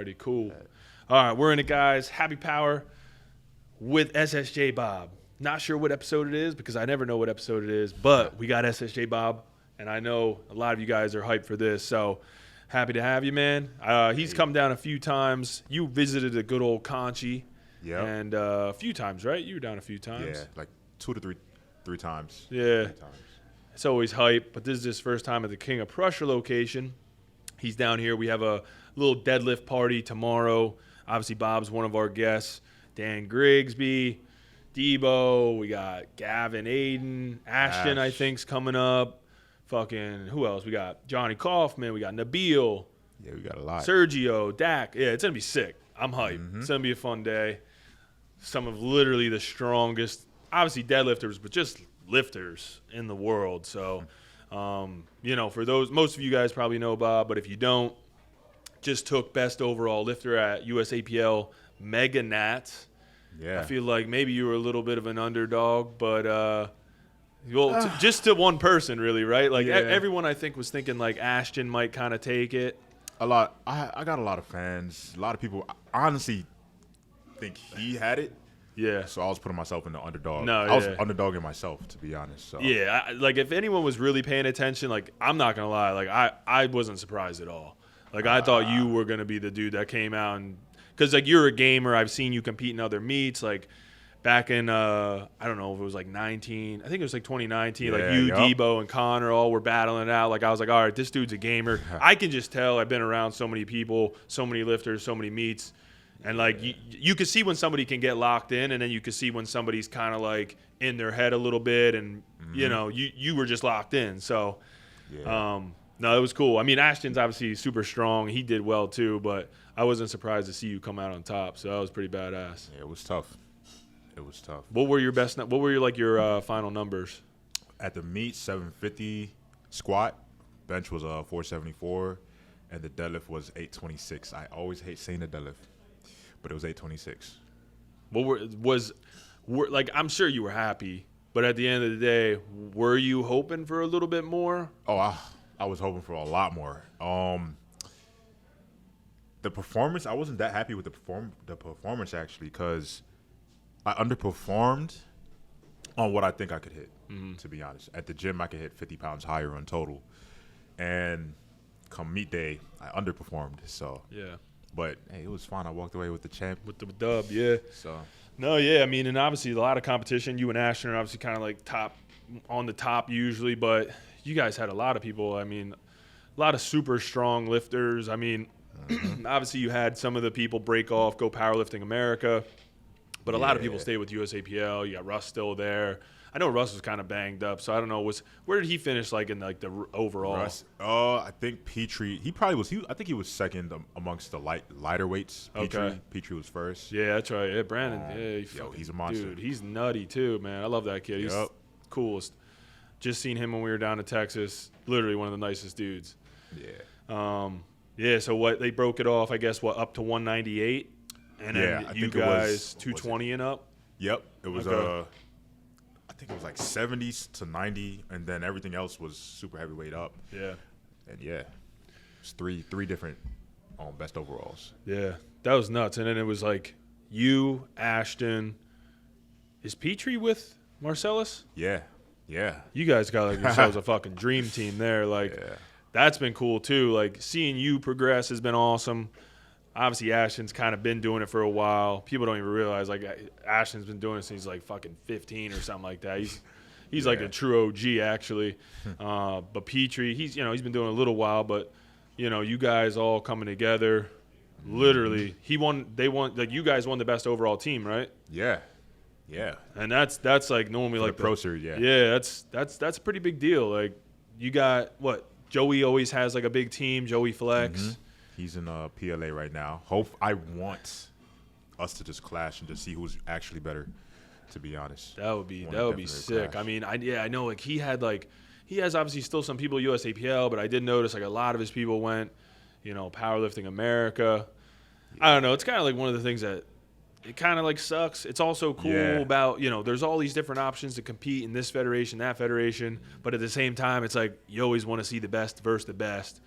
Alrighty, cool. All right, we're in it, guys. Happy Power with SSJ BOBB. Not sure what episode it is because I never know what episode it is, but we got SSJ BOBB, and I know a lot of you guys are hyped for this, so happy to have you, man. He's come down a few times. You visited a good old Conchi, and a few times, right? You were down a few times. Yeah, like two to three times. Yeah. 3 times. It's always hype, but this is his first time at the King of Prussia location. He's down here. We have a little deadlift party tomorrow. Obviously, Bob's one of our guests. Dan Grigsby, Debo. We got Gavin Aiden. Ashton, I think's coming up. Fucking, who else? We got Johnny Kaufman. We got Nabil. Yeah, we got a lot. Sergio, Dak. Yeah, it's going to be sick. I'm hyped. Mm-hmm. It's going to be a fun day. Some of literally the strongest, obviously deadlifters, but just lifters in the world. So, you know, for those, most of you guys probably know Bob, but if you don't, just took best overall lifter at USAPL Mega Nats. Yeah. I feel like maybe you were a little bit of an underdog, but just to one person, really, right? Like everyone, I think, was thinking like Ashton might kind of take it. A lot. I got a lot of fans. A lot of people honestly think he had it. Yeah. So I was putting myself in the underdog. No, I was underdogging myself, to be honest. So. Yeah. Like if anyone was really paying attention, like I'm not gonna lie, like I wasn't surprised at all. Like I thought you were gonna be the dude that came out, and because like you're a gamer, I've seen you compete in other meets. Like back in I don't know if it was like 19, I think it was like 2019. Yeah, like you, Debo, and Connor all were battling it out. Like I was like, all right, this dude's a gamer. I can just tell. I've been around so many people, so many lifters, so many meets. And, like, you can see when somebody can get locked in, and then you can see when somebody's kind of, like, in their head a little bit. And, you know, you were just locked in. So, no, it was cool. I mean, Ashton's obviously super strong. He did well, too. But I wasn't surprised to see you come out on top. So that was pretty badass. Yeah, it was tough. It was tough. What were your best – what were your final numbers? At the meet, 750 squat. Bench was 474. And the deadlift was 826. I always hate saying the deadlift. But it was 826. What like I'm sure you were happy, but at the end of the day, were you hoping for a little bit more? Oh, I was hoping for a lot more. The performance, I wasn't that happy with the performance actually, because I underperformed on what I think I could hit. To be honest, at the gym I could hit 50 pounds higher on total, and come meet day I underperformed. So yeah. But, hey, it was fun. I walked away with the champ. With the dub, yeah. So. No, yeah. I mean, and obviously a lot of competition. You and Ashton are obviously kind of like on the top usually, but you guys had a lot of people. I mean, a lot of super strong lifters. I mean, obviously you had some of the people break off, go Powerlifting America, but a lot of people stay with USAPL. You got Russ still there. I know Russ was kind of banged up, so I don't know. Where did he finish, like, in, like, the overall? Russ, I think Petrie, he probably was, I think he was second amongst the lighter weights. Petrie was first. Yeah, that's right. Yeah, Brandon, he's a monster. Dude, he's nutty, too, man. I love that kid. He's coolest. Just seen him when we were down in Texas. Literally one of the nicest dudes. Yeah. So what, they broke it off, I guess, up to 198? And then you guys 220 and up? Yep. It was I think it was like 70s to 90, and then everything else was super heavyweight up. Yeah. And it's three different best overalls. Yeah, that was nuts. And then it was like you, Ashton. Is Petrie with Marcellus? Yeah. You guys got like yourselves a fucking dream team there. Like that's been cool too. Like seeing you progress has been awesome. Obviously, Ashton's kind of been doing it for a while. People don't even realize, like, Ashton's been doing it since he's, like, fucking 15 or something like that. He's like a true OG, actually. But Petrie, he's been doing it a little while. But, you guys all coming together. Literally, like, you guys won the best overall team, right? Yeah. And that's like, normally, for like, the Pro Series, Yeah, that's a pretty big deal. Like, you got, Joey always has, like, a big team, Joey Flex. He's in PLA right now. I want us to just clash and just see who's actually better, to be honest. That would be sick. Clash. I mean, I know, like, he has obviously still some people at USAPL, but I did notice, like, a lot of his people went, Powerlifting America. I don't know. It's kind of like one of the things that it kind of, like, sucks. It's also cool about, there's all these different options to compete in this federation, that federation, but at the same time, it's like you always want to see the best versus the best.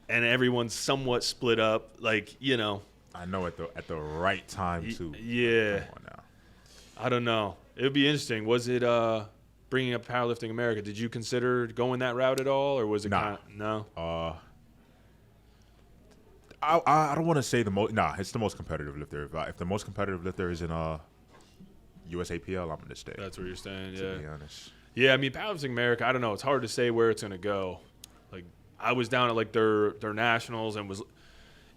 and everyone's somewhat split up. Like, you know. I know at the right time too. Yeah. Come on now. I don't know. It would be interesting. Was it bringing up Powerlifting America? Did you consider going that route at all, or was it no? I don't want to say the most. Nah, it's the most competitive lifter. If the most competitive lifter is in USAPL, I'm gonna stay. That's what you're saying. Yeah. To be honest. Yeah, I mean, Powerlifting America. I don't know. It's hard to say where it's gonna go. Like, I was down at like their nationals and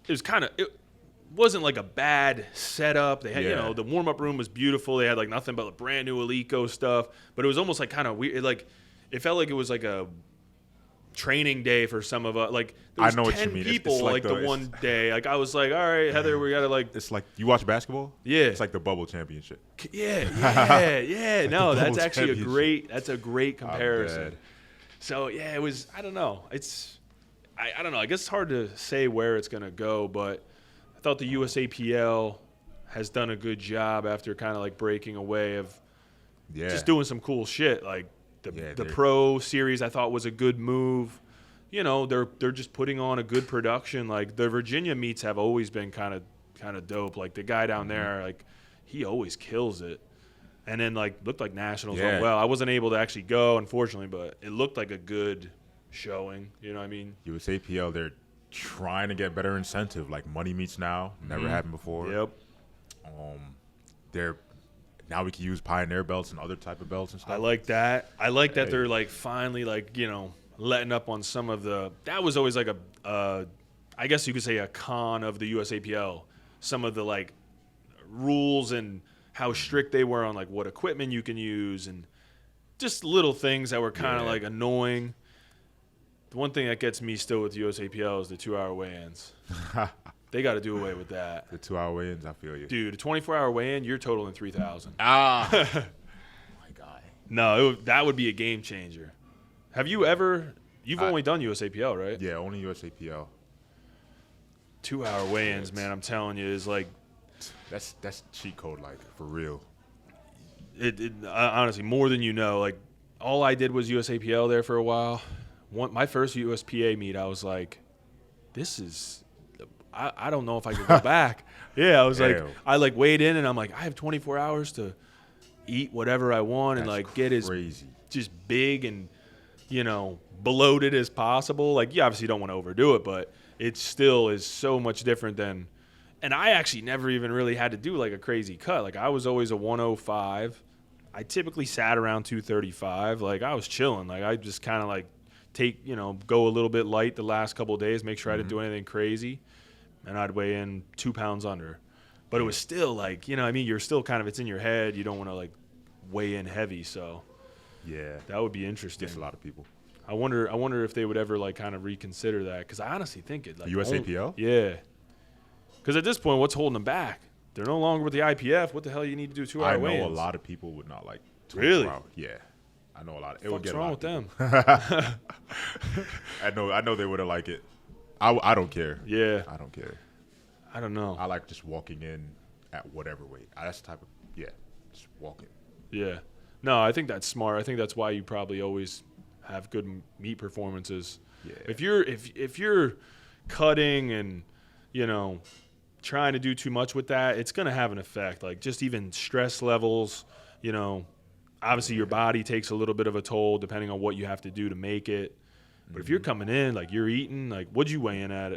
it wasn't like a bad setup. They had, you know, the warm up room was beautiful. They had like nothing but brand new Alico stuff, but it was almost like kind of weird. Like, it felt like it was like a training day for some of us. Like, there was I know 10 what you mean. people it's like the one day. Like, I was like, all right, Heather, we gotta like. It's like, you watch basketball? Yeah. It's like the bubble championship. Yeah. No, that's actually a great I'm comparison. dead. So yeah, it was. I don't know. I don't know. I guess it's hard to say where it's gonna go, but I thought the USAPL has done a good job after kind of like breaking away of just doing some cool shit. Like the pro series, I thought was a good move. You know, they're just putting on a good production. Like the Virginia meets have always been kind of dope. Like the guy down there, like he always kills it. And then like looked like nationals went well. I wasn't able to actually go, unfortunately, but it looked like a good showing. You know what I mean? USAPL, they're trying to get better incentive, like money meets now, never happened before. Yep. Now we can use Pioneer belts and other type of belts and stuff. I like that. I like that they're like finally like, you know, letting up on some of that was always like I guess you could say a con of the USAPL. Some of the like rules and how strict they were on like what equipment you can use and just little things that were kind of like annoying. The one thing that gets me still with USAPL is the 2-hour weigh-ins. They got to do away with that. The 2-hour weigh-ins, I feel you. Dude, a 24-hour weigh-in, you're totaling 3,000. Ah. Oh, my God. No, that would be a game changer. Have you ever – you've only done USAPL, right? Yeah, only USAPL. 2-hour weigh-ins, man, I'm telling you, is like – That's cheat code, like, for real. Honestly, more than you know. Like, all I did was USAPL there for a while. My first USPA meet, I was like, this is – I don't know if I could go back. Yeah, I was like – I, like, weighed in, and I'm like, I have 24 hours to eat whatever I want and, like, get as just big and, you know, bloated as possible. Like, you obviously don't want to overdo it, but it still is so much different than – and I actually never even really had to do, like, a crazy cut. Like, I was always a 105. I typically sat around 235. Like, I was chilling. Like, I just kind of, like, go a little bit light the last couple of days, make sure I didn't do anything crazy, and I'd weigh in 2 pounds under. But it was still, like, you know what I mean? You're still kind of – it's in your head. You don't want to, like, weigh in heavy. So, yeah. That would be interesting. Gets a lot of people. I wonder if they would ever, like, kind of reconsider that because I honestly think it. Like, the USAPL? Yeah. Because at this point, what's holding them back? They're no longer with the IPF. What the hell you need to do 2-hour weigh-ins? I know a lot of people would not like 24 Really? hours. Yeah. I know a lot. What's wrong with them? I know they wouldn't like it. I don't care. Yeah. I don't care. I don't know. I like just walking in at whatever weight. That's the type of just walking. Yeah. No, I think that's smart. I think that's why you probably always have good meet performances. Yeah. If you're cutting and, you know, trying to do too much with that, it's going to have an effect. Like just even stress levels, you know, obviously your body takes a little bit of a toll depending on what you have to do to make it. But if you're coming in, like you're eating, like what'd you weigh in at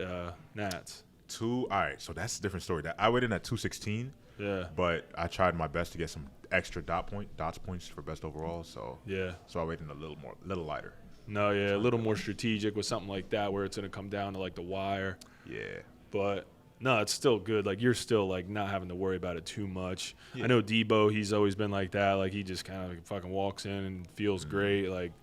Nats? All right, so that's a different story. I weighed in at 216. Yeah. But I tried my best to get some extra dots points for best overall. So yeah. So I weighed in a little lighter. No, yeah, a little more strategic with something like that where it's going to come down to like the wire. Yeah. But no, it's still good. Like you're still like not having to worry about it too much. Yeah. I know Debo, he's always been like that. Like he just kind of like fucking walks in and feels great. Like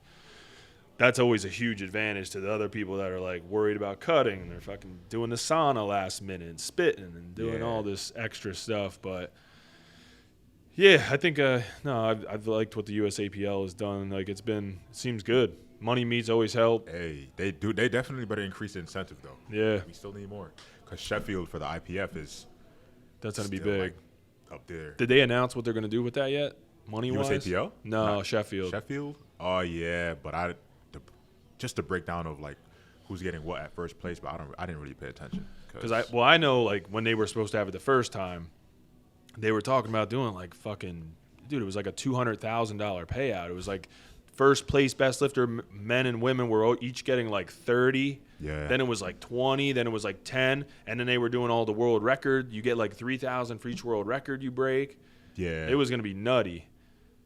that's always a huge advantage to the other people that are like worried about cutting and they're fucking doing the sauna last minute and spitting and doing all this extra stuff. But yeah, I think I've liked what the USAPL has done. Like it seems good. Money meets always help. Hey, they definitely better increase the incentive though. Yeah, we still need more because Sheffield for the IPF that's gonna be big like, up there. Did they announce what they're gonna do with that yet? Money wise? USAPL? No, Sheffield. Sheffield? Oh yeah, but just the breakdown of like who's getting what at first place, but I didn't really pay attention. Because I know like when they were supposed to have it the first time, they were talking about doing like fucking, dude, it was like a $200,000 payout. It was like first place best lifter, men and women were each getting like 30. Yeah. Then it was like 20. Then it was like 10. And then they were doing all the world record. You get like 3,000 for each world record you break. Yeah. It was gonna be nutty.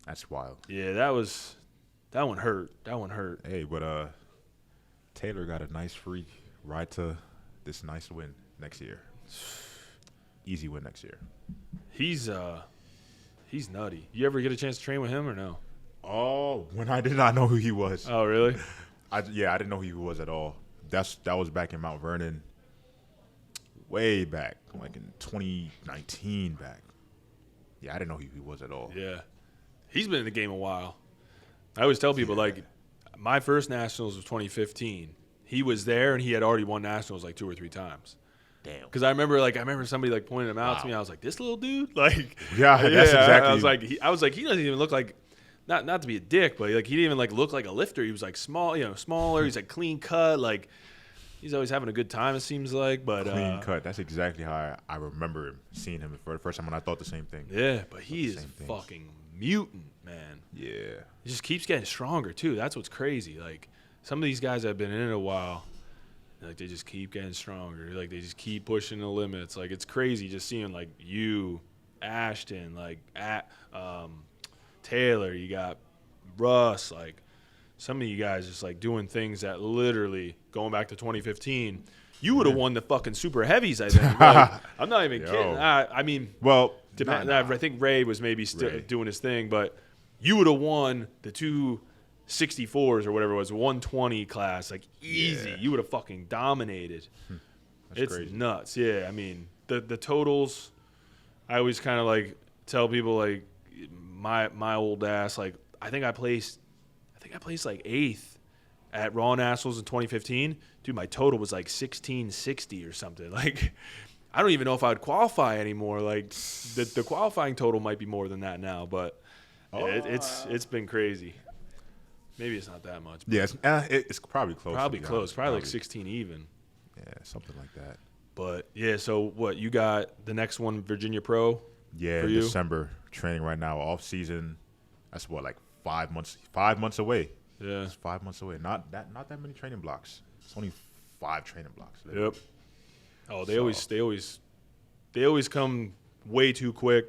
That's wild. Yeah, that one hurt. That one hurt. Hey, but Taylor got a nice free ride to this nice win next year. Easy win next year. He's nutty. You ever get a chance to train with him or no? Oh, when I did not know who he was. Oh, really? I didn't know who he was at all. That was back in Mount Vernon, way back, like in 2019 back. Yeah, I didn't know who he was at all. Yeah. He's been in the game a while. I always tell people, like, my first Nationals was 2015. He was there, and he had already won Nationals like 2 or 3 times. Damn. Because I remember somebody, like, pointing him out to me. I was like, this little dude? Like, yeah, that's exactly. I was like, he doesn't even look like, not to be a dick, but, like, he didn't even, like, look like a lifter. He was, like, smaller. He's, like, clean cut. Like, he's always having a good time, it seems like. But clean cut. That's exactly how I remember seeing him for the first time, and I thought the same thing. Yeah, but he is fucking mutant, man. Yeah. He just keeps getting stronger, too. That's what's crazy. Like, some of these guys that have been in it a while, like, they just keep getting stronger. Like, they just keep pushing the limits. Like, it's crazy just seeing, like, you, Ashton, like, Taylor, you got Russ. Like, some of you guys just, like, doing things that literally, going back to 2015, you would have won the fucking super heavies, I think. Like, I'm not even kidding. I mean, well, I think Ray was maybe still doing his thing, but you would have won the 264s or whatever it was, 120 class, like easy. Yeah. You would have fucking dominated. It's crazy. Nuts. Yeah, I mean, the totals, I always kind of like tell people like my old ass, like I think I placed like 8th at Raw Nationals in 2015. Dude, my total was like 1660 or something. Like, I don't even know if I would qualify anymore. Like, the qualifying total might be more than that now, but it's been crazy. Maybe it's not that much. Yeah, it's probably close. Probably close. Probably like 16 even. Yeah, something like that. But, yeah, so what, you got the next one, Virginia Pro? Yeah, for in you? December, training right now, off season. That's what, like 5 months away. Yeah. It's 5 months away. Not that many training blocks. It's only 5 training blocks. Literally. Yep. Oh, they always come way too quick.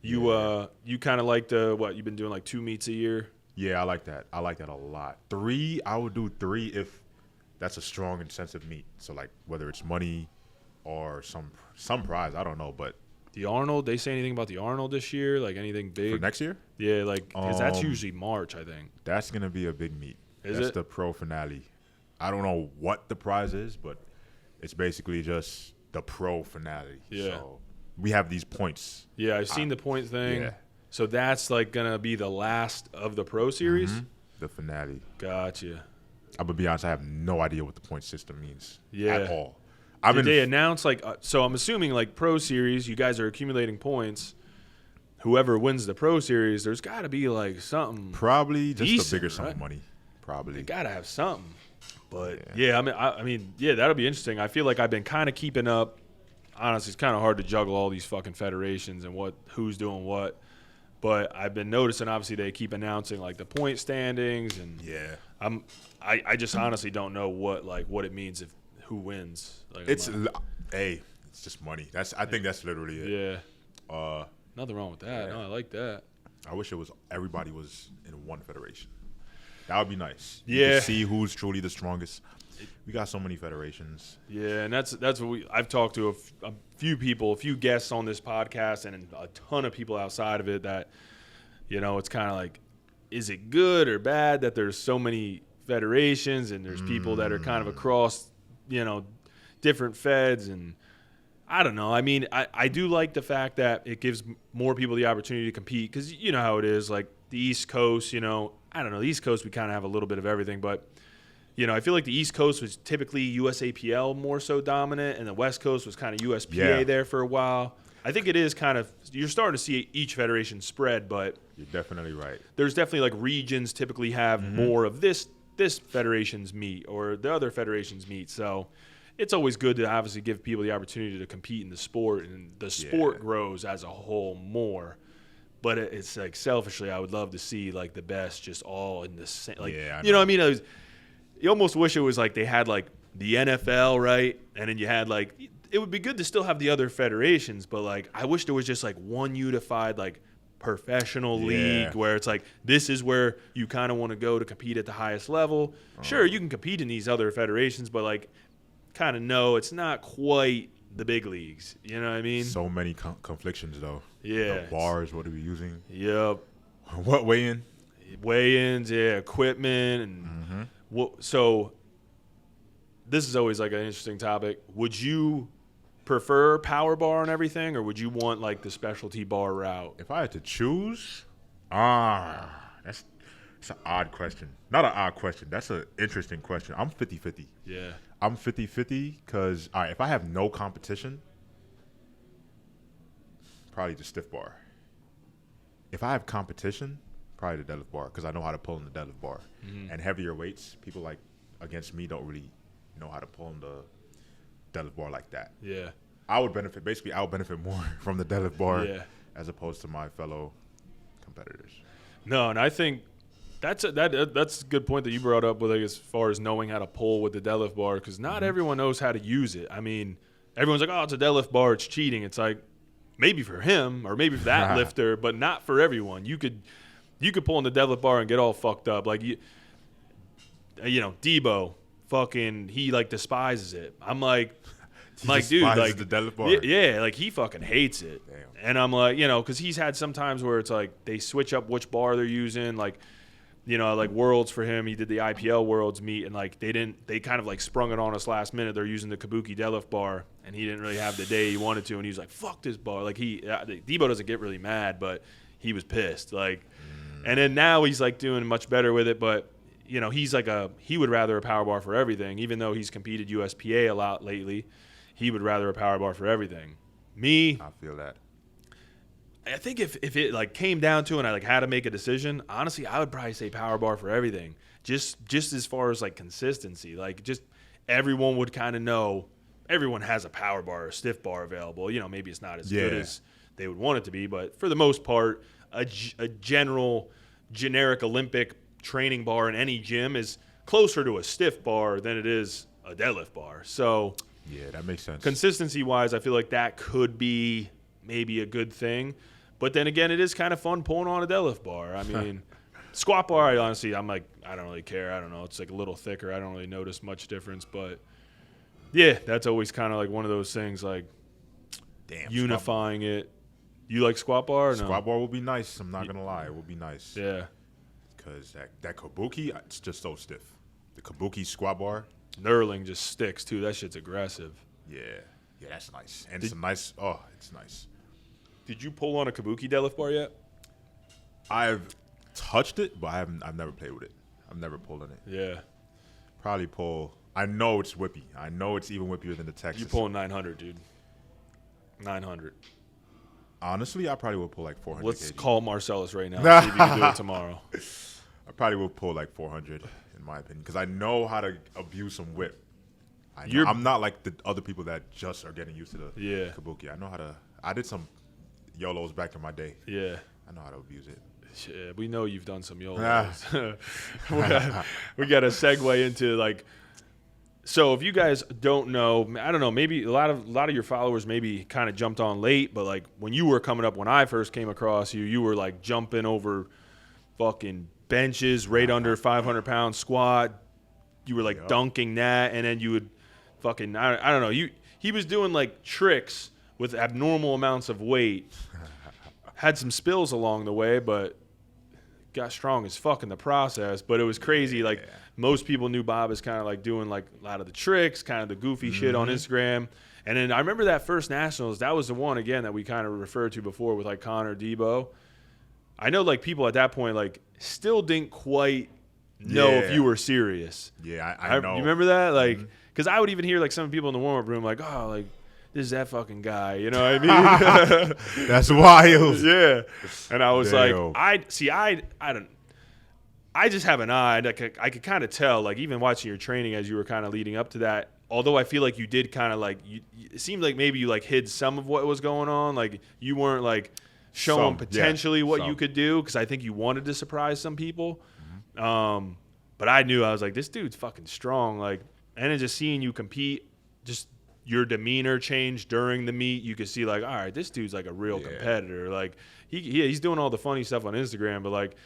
You kind of like you've been doing like 2 meets a year? Yeah, I like that. I like that a lot. 3, I would do 3 if that's a strong incentive meet. So like whether it's money or some prize, I don't know, but the Arnold, they say anything about the Arnold this year? Like anything big? For next year? Yeah, like, because that's usually March, I think. That's going to be a big meet. That's the pro finale. I don't know what the prize is, but it's basically just the pro finale. Yeah. So we have these points. Yeah, I've seen the point thing. Yeah. So that's like going to be the last of the pro series? Mm-hmm. The finale. Gotcha. I'm going to be honest, I have no idea what the point system means at all. Did they announce, like, so I'm assuming, like, pro series, you guys are accumulating points. Whoever wins the pro series, there's got to be, like, something. Probably just decent, a bigger sum right? of money. Probably. They got to have something. But, yeah, I mean, that'll be interesting. I feel like I've been kind of keeping up. Honestly, it's kind of hard to juggle all these fucking federations and who's doing what. But I've been noticing, obviously, they keep announcing, like, the point standings. And I just honestly don't know what it means if who wins. Like, it's just money. I think that's literally it. Yeah. Nothing wrong with that. Yeah. No, I like that. I wish everybody was in one federation. That would be nice. Yeah. You can see who's truly the strongest. We got so many federations. Yeah, and that's what I've talked to a few people, a few guests on this podcast, and a ton of people outside of it that, it's kind of like, is it good or bad that there's so many federations and there's people that are kind of across, different feds, and I don't know. I mean, I do like the fact that it gives more people the opportunity to compete because you know how it is. Like the East Coast, I don't know. The East Coast, we kind of have a little bit of everything, but I feel like the East Coast was typically USAPL more so dominant, and the West Coast was kind of USPA there for a while. I think it is kind of – you're starting to see each federation spread, but – You're definitely right. There's definitely like regions typically have more of this this federation's meet or the other federation's meet. So it's always good to obviously give people the opportunity to compete in the sport, and the sport grows as a whole more. But it's like selfishly, I would love to see like the best just all in the same. Like, you know what I mean? You almost wish it was like they had like the NFL, right? And then you had like, it would be good to still have the other federations, but like I wish there was just like one unified like professional league where it's like, this is where you kind of want to go to compete at the highest level. Sure, you can compete in these other federations, but like kind of know it's not quite the big leagues. You know what I mean? So many conflictions though. Yeah. The bars, what are we using? Yep. What weigh-in? Weigh-ins, equipment, and so this is always like an interesting topic. Would you prefer power bar and everything, or would you want like the specialty bar route? If I had to choose, that's an odd question. Not an odd question. That's an interesting question. I'm 50-50. Yeah. I'm 50-50 because, all right, if I have no competition, probably the stiff bar. If I have competition, probably the deadlift bar because I know how to pull in the deadlift bar. And heavier weights, people like against me don't really know how to pull in the deadlift bar like that. Yeah. I would benefit more from the deadlift bar as opposed to my fellow competitors. No, and I think that's a good point that you brought up with, like, as far as knowing how to pull with the deadlift bar, because not everyone knows how to use it. I mean, everyone's like, oh, it's a deadlift bar, it's cheating. It's like, maybe for him or maybe for that lifter, but not for everyone. You could pull in the deadlift bar and get all fucked up. Like, you know, Debo, fucking, he like despises it. I'm like, dude, like the deadlift bar. Yeah, like he fucking hates it. Damn. And I'm like, you know, because he's had some times where it's like they switch up which bar they're using. Like, you know, like Worlds for him, he did the IPL Worlds meet, and like they kind of like sprung it on us last minute. They're using the Kabuki deadlift bar, and he didn't really have the day he wanted to, and he was like, fuck this bar. Like Debo doesn't get really mad, but he was pissed. Like, and then now he's like doing much better with it, but you know, he would rather a power bar for everything, even though he's competed USPA a lot lately. He would rather a power bar for everything. Me, I feel that. I think if it like came down to it and I like had to make a decision, honestly, I would probably say power bar for everything. Just as far as like consistency, like just everyone would kind of know everyone has a power bar or a stiff bar available. You know, maybe it's not as good as they would want it to be, but for the most part, a generic Olympic training bar in any gym is closer to a stiff bar than it is a deadlift bar. So yeah, that makes sense. Consistency wise, I feel like that could be maybe a good thing. But then again, it is kind of fun pulling on a deadlift bar. I mean, squat bar, I'm like, I don't really care. I don't know. It's like a little thicker. I don't really notice much difference. But yeah, that's always kind of like one of those things, like unifying it. You like squat bar or no? Squat bar will be nice. I'm not going to lie. It will be nice. Yeah. Because that Kabuki, it's just so stiff. The Kabuki squat bar. Knurling just sticks, too. That shit's aggressive. Yeah. Yeah, that's nice. And it's nice. Did you pull on a Kabuki deadlift bar yet? I've touched it, but I've never played with it. I've never pulled on it. Yeah. Probably pull. I know it's whippy. I know it's even whippier than the Texas. You pulling 900, dude. 900. Honestly, I probably would pull like 400. Let's kg. Call Marcellus right now and see if you can do it tomorrow. I probably would pull like 400, in my opinion, because I know how to abuse some whip. I'm not like the other people that just are getting used to the Kabuki. I know how to. I did some YOLOs back in my day. Yeah. I know how to abuse it. Yeah, we know you've done some YOLOs. we got to segue into like. So if you guys don't know, I don't know, maybe a lot of your followers maybe kind of jumped on late, but like when you were coming up, when I first came across you, you were like jumping over fucking benches right under 500 pound squat. You were like dunking that, and then you would fucking I don't know. He was doing like tricks with abnormal amounts of weight. Had some spills along the way, but got strong as fuck in the process. But it was crazy. Like most people knew Bob as kind of like doing like a lot of the tricks, kind of the goofy shit on Instagram. And then I remember that first Nationals, that was the one again that we kind of referred to before with like Connor Debo. I know like people at that point like still didn't quite know if you were serious. Yeah, I know. You remember that? Like, because I would even hear like some people in the warm-up room like, oh, like, this is that fucking guy. You know what I mean? That's wild. Yeah. And I was like, I don't. I just have an eye. I could kind of tell, like, even watching your training as you were kind of leading up to that, although I feel like you did kind of like, it seemed like maybe you like hid some of what was going on. Like you weren't like showing potentially what you could do, because I think you wanted to surprise some people. But I knew, I was like, this dude's fucking strong. Like, and then just seeing you compete, just your demeanor change during the meet, you could see like, all right, this dude's like a real competitor. Like he's doing all the funny stuff on Instagram, but like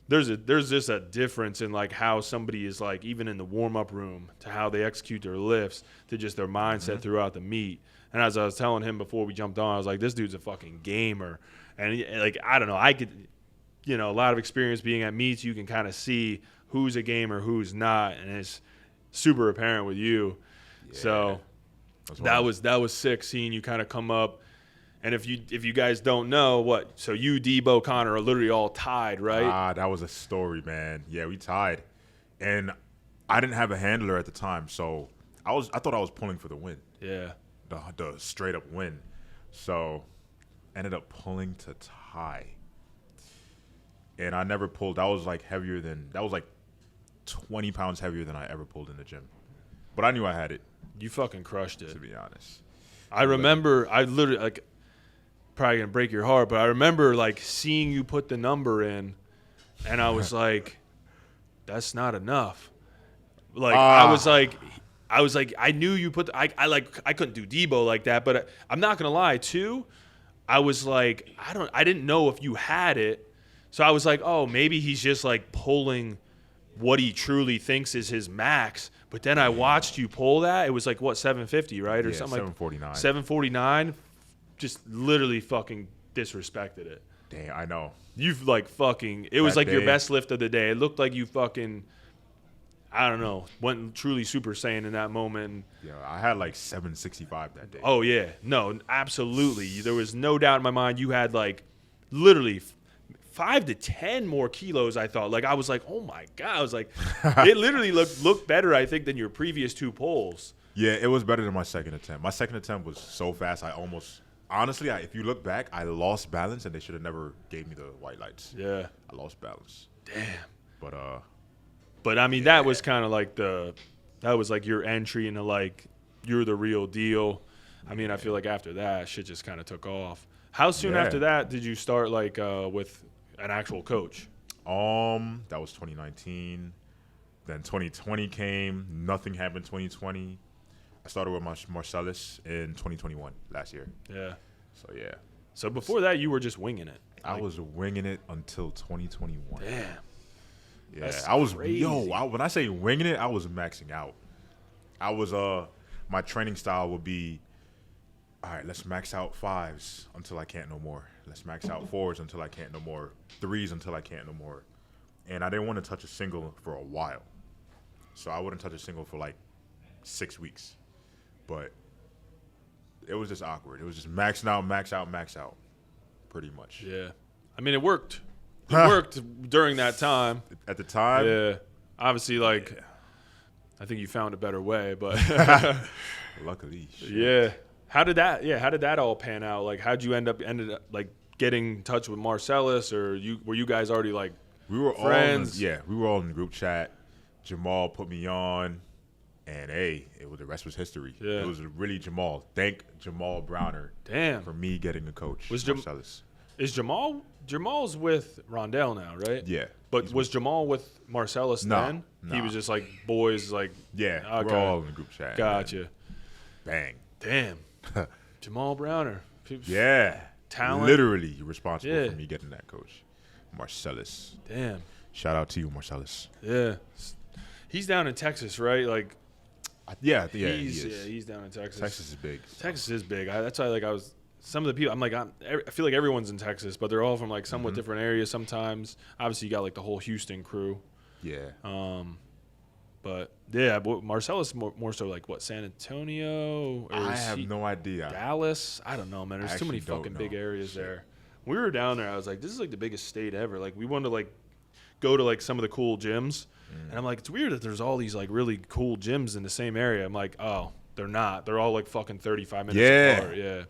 there's just a difference in like how somebody is like, even in the warm-up room, to how they execute their lifts, to just their mindset throughout the meet. And as I was telling him before we jumped on, I was like, this dude's a fucking gamer. And like, I don't know, I could, you know, a lot of experience being at meets, you can kind of see who's a gamer, who's not, and it's super apparent with you. So that was sick seeing you kind of come up. And if you guys don't know, so you, Debo, Connor are literally all tied, right? That was a story, man. Yeah, we tied. And I didn't have a handler at the time, so I thought I was pulling for the win. Yeah. The straight up win. So ended up pulling to tie. And I never pulled. That was like 20 pounds heavier than I ever pulled in the gym. But I knew I had it. You fucking crushed it. To be honest. I remember, I literally, like, probably going to break your heart, but I remember, like, seeing you put the number in, and I was like, that's not enough. Like, I was like, I knew you put, I couldn't do Debo like that, but I'm not going to lie, too. I was like, I didn't know if you had it. So I was like, oh, maybe he's just, like, pulling what he truly thinks is his max. But then I watched you pull that. It was like, what, 750, right? Or something 749. Like 749. Just literally fucking disrespected it. Damn, I know. You've like fucking, it was like your best lift of the day. It looked like you fucking, I don't know, went truly Super Saiyan in that moment. Yeah, I had like 765 that day. Oh, yeah. No, absolutely. There was no doubt in my mind you had like literally 5 to 10 more kilos, I thought. Like, I was like, oh, my God. I was like, it literally looked better, I think, than your previous 2 pulls. Yeah, it was better than my second attempt. My second attempt was so fast, I almost – honestly, if you look back, I lost balance, and they should have never gave me the white lights. Yeah. I lost balance. Damn. But I mean, that was kind of like that was like your entry into, like, you're the real deal. I mean, I feel like after that, shit just kind of took off. How soon after that did you start, like, with – an actual coach? That was 2019. Then 2020 came. Nothing happened 2020. I started with Marcellus in 2021, last year. Yeah. So, yeah. So, before that, you were just winging it. I was winging it until 2021. Damn. Yeah. That's I was, crazy. when I say winging it, I was maxing out. I was, my training style would be, all right, let's max out 5s until I can't no more. Let's max out 4s until I can't no more. 3s until I can't no more. And I didn't want to touch a single for a while. So I wouldn't touch a single for like 6 weeks. But it was just awkward. It was just maxing out, max out, max out. Pretty much. Yeah. I mean, it worked. It worked during that time. At the time? Yeah. Obviously, like, I think you found a better way, but. Luckily. Shit. Yeah. How did that all pan out? Like, how'd you ended up like getting in touch with Marcellus, or were you guys already like we were friends? We were all in the group chat. Jamal put me on, and the rest was history. Yeah. It was really Jamal. Thank Jamal Browner. Damn. For me getting a coach. Marcellus. Is Jamal's with Rondell now, right? Yeah. But was Jamal with Marcellus then? No. He was just like boys, like yeah. Okay. We're all in the group chat. Gotcha. Bang. Damn. Jamal Browner. Yeah. Talent. Literally responsible for me getting that coach. Marcellus. Damn. Shout out to you, Marcellus. Yeah. He's down in Texas, right? Like. Yeah. He's down in Texas. Texas is big. Texas is big. That's why, like, some of the people, I feel like everyone's in Texas, but they're all from like somewhat different areas sometimes. Obviously, you got like the whole Houston crew. Yeah. But yeah, Marcellus more so like what, San Antonio? Or I have no idea. Dallas? I don't know, man. There's too many fucking big areas there. When we were down there, I was like, this is like the biggest state ever. Like, we wanted to like go to like some of the cool gyms, and I'm like, it's weird that there's all these like really cool gyms in the same area. I'm like, oh, they're not. They're all like fucking 35 minutes apart. Yeah.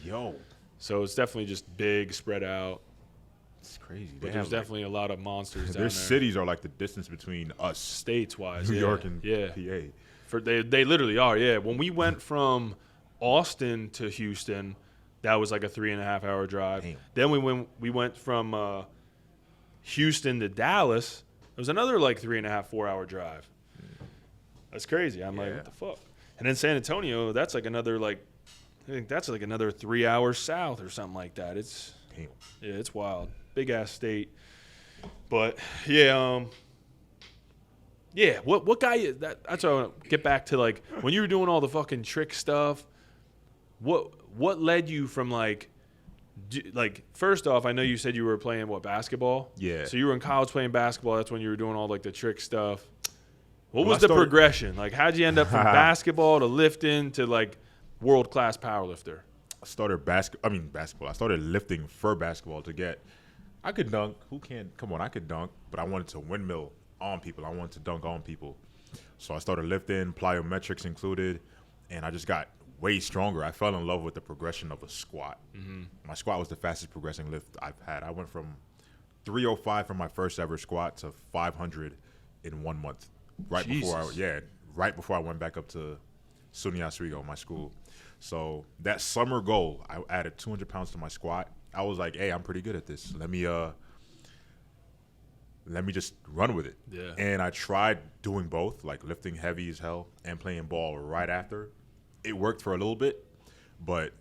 Yo. So it's definitely just big, spread out. It's crazy. But there's definitely a lot of monsters down there. Their cities are like the distance between us. States-wise, New York and PA. They literally are, yeah. When we went from Austin to Houston, that was like a 3.5-hour drive. Damn. Then we went from Houston to Dallas. It was another like 3.5, 4-hour drive. That's crazy. I'm like, what the fuck? And then San Antonio, that's like another I think that's like another 3 hours south or something like that. It's wild. Big ass state. But yeah, what guy is that? That's what I want to get back to, like, when you were doing all the fucking trick stuff. What led you from like first off, I know you said you were playing basketball. Yeah. So you were in college playing basketball. That's when you were doing all like the trick stuff. What was the progression? Like, how'd you end up from basketball to lifting to like world-class powerlifter? I started basketball. I started lifting for basketball I could dunk. Who can't? Come on, I could dunk, but I wanted to windmill on people. I wanted to dunk on people. So I started lifting, plyometrics included, and I just got way stronger. I fell in love with the progression of a squat. Mm-hmm. My squat was the fastest progressing lift I've had. I went from 305 from my first ever squat to 500 in 1 month. Right before I went back up to SUNY Oswego, my school. So that summer goal, I added 200 pounds to my squat. I was like, hey, I'm pretty good at this. Let me just run with it. Yeah. And I tried doing both, like lifting heavy as hell and playing ball right after. It worked for a little bit, but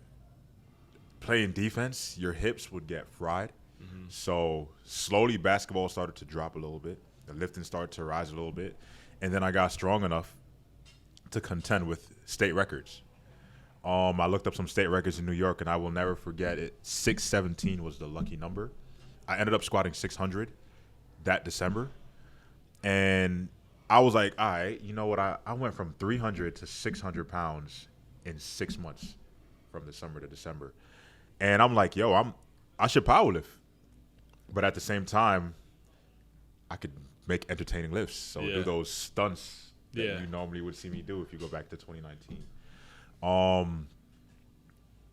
playing defense, your hips would get fried. Mm-hmm. So slowly basketball started to drop a little bit. The lifting started to rise a little bit. And then I got strong enough to contend with state records. I looked up some state records in New York, and I will never forget it. 617 was the lucky number. I ended up squatting 600 that December. And I was like, all right, you know what? I went from 300 to 600 pounds in 6 months from December to December. And I'm like, yo, I should powerlift. But at the same time, I could make entertaining lifts. So do those stunts that you normally would see me do if you go back to 2019.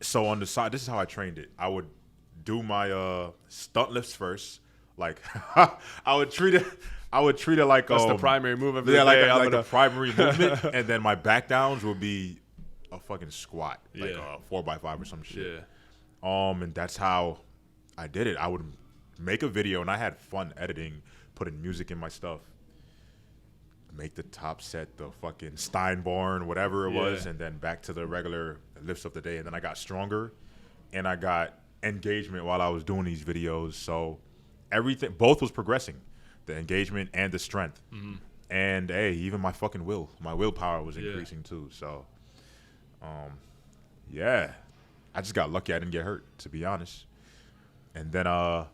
So on the side, this is how I trained it. I would do my stunt lifts first. Like I would treat it like that's the primary movement. Like the primary movement, and then my back downs would be a fucking squat, like a 4x5 or some shit. Yeah. And that's how I did it. I would make a video, and I had fun editing, putting music in my stuff. Make the top set the fucking Steinborn, whatever it was, and then back to the regular lifts of the day. And then I got stronger, and I got engagement while I was doing these videos. So everything, both was progressing, the engagement and the strength. Mm-hmm. And hey, even my fucking willpower was increasing too. So, I just got lucky I didn't get hurt, to be honest. And then I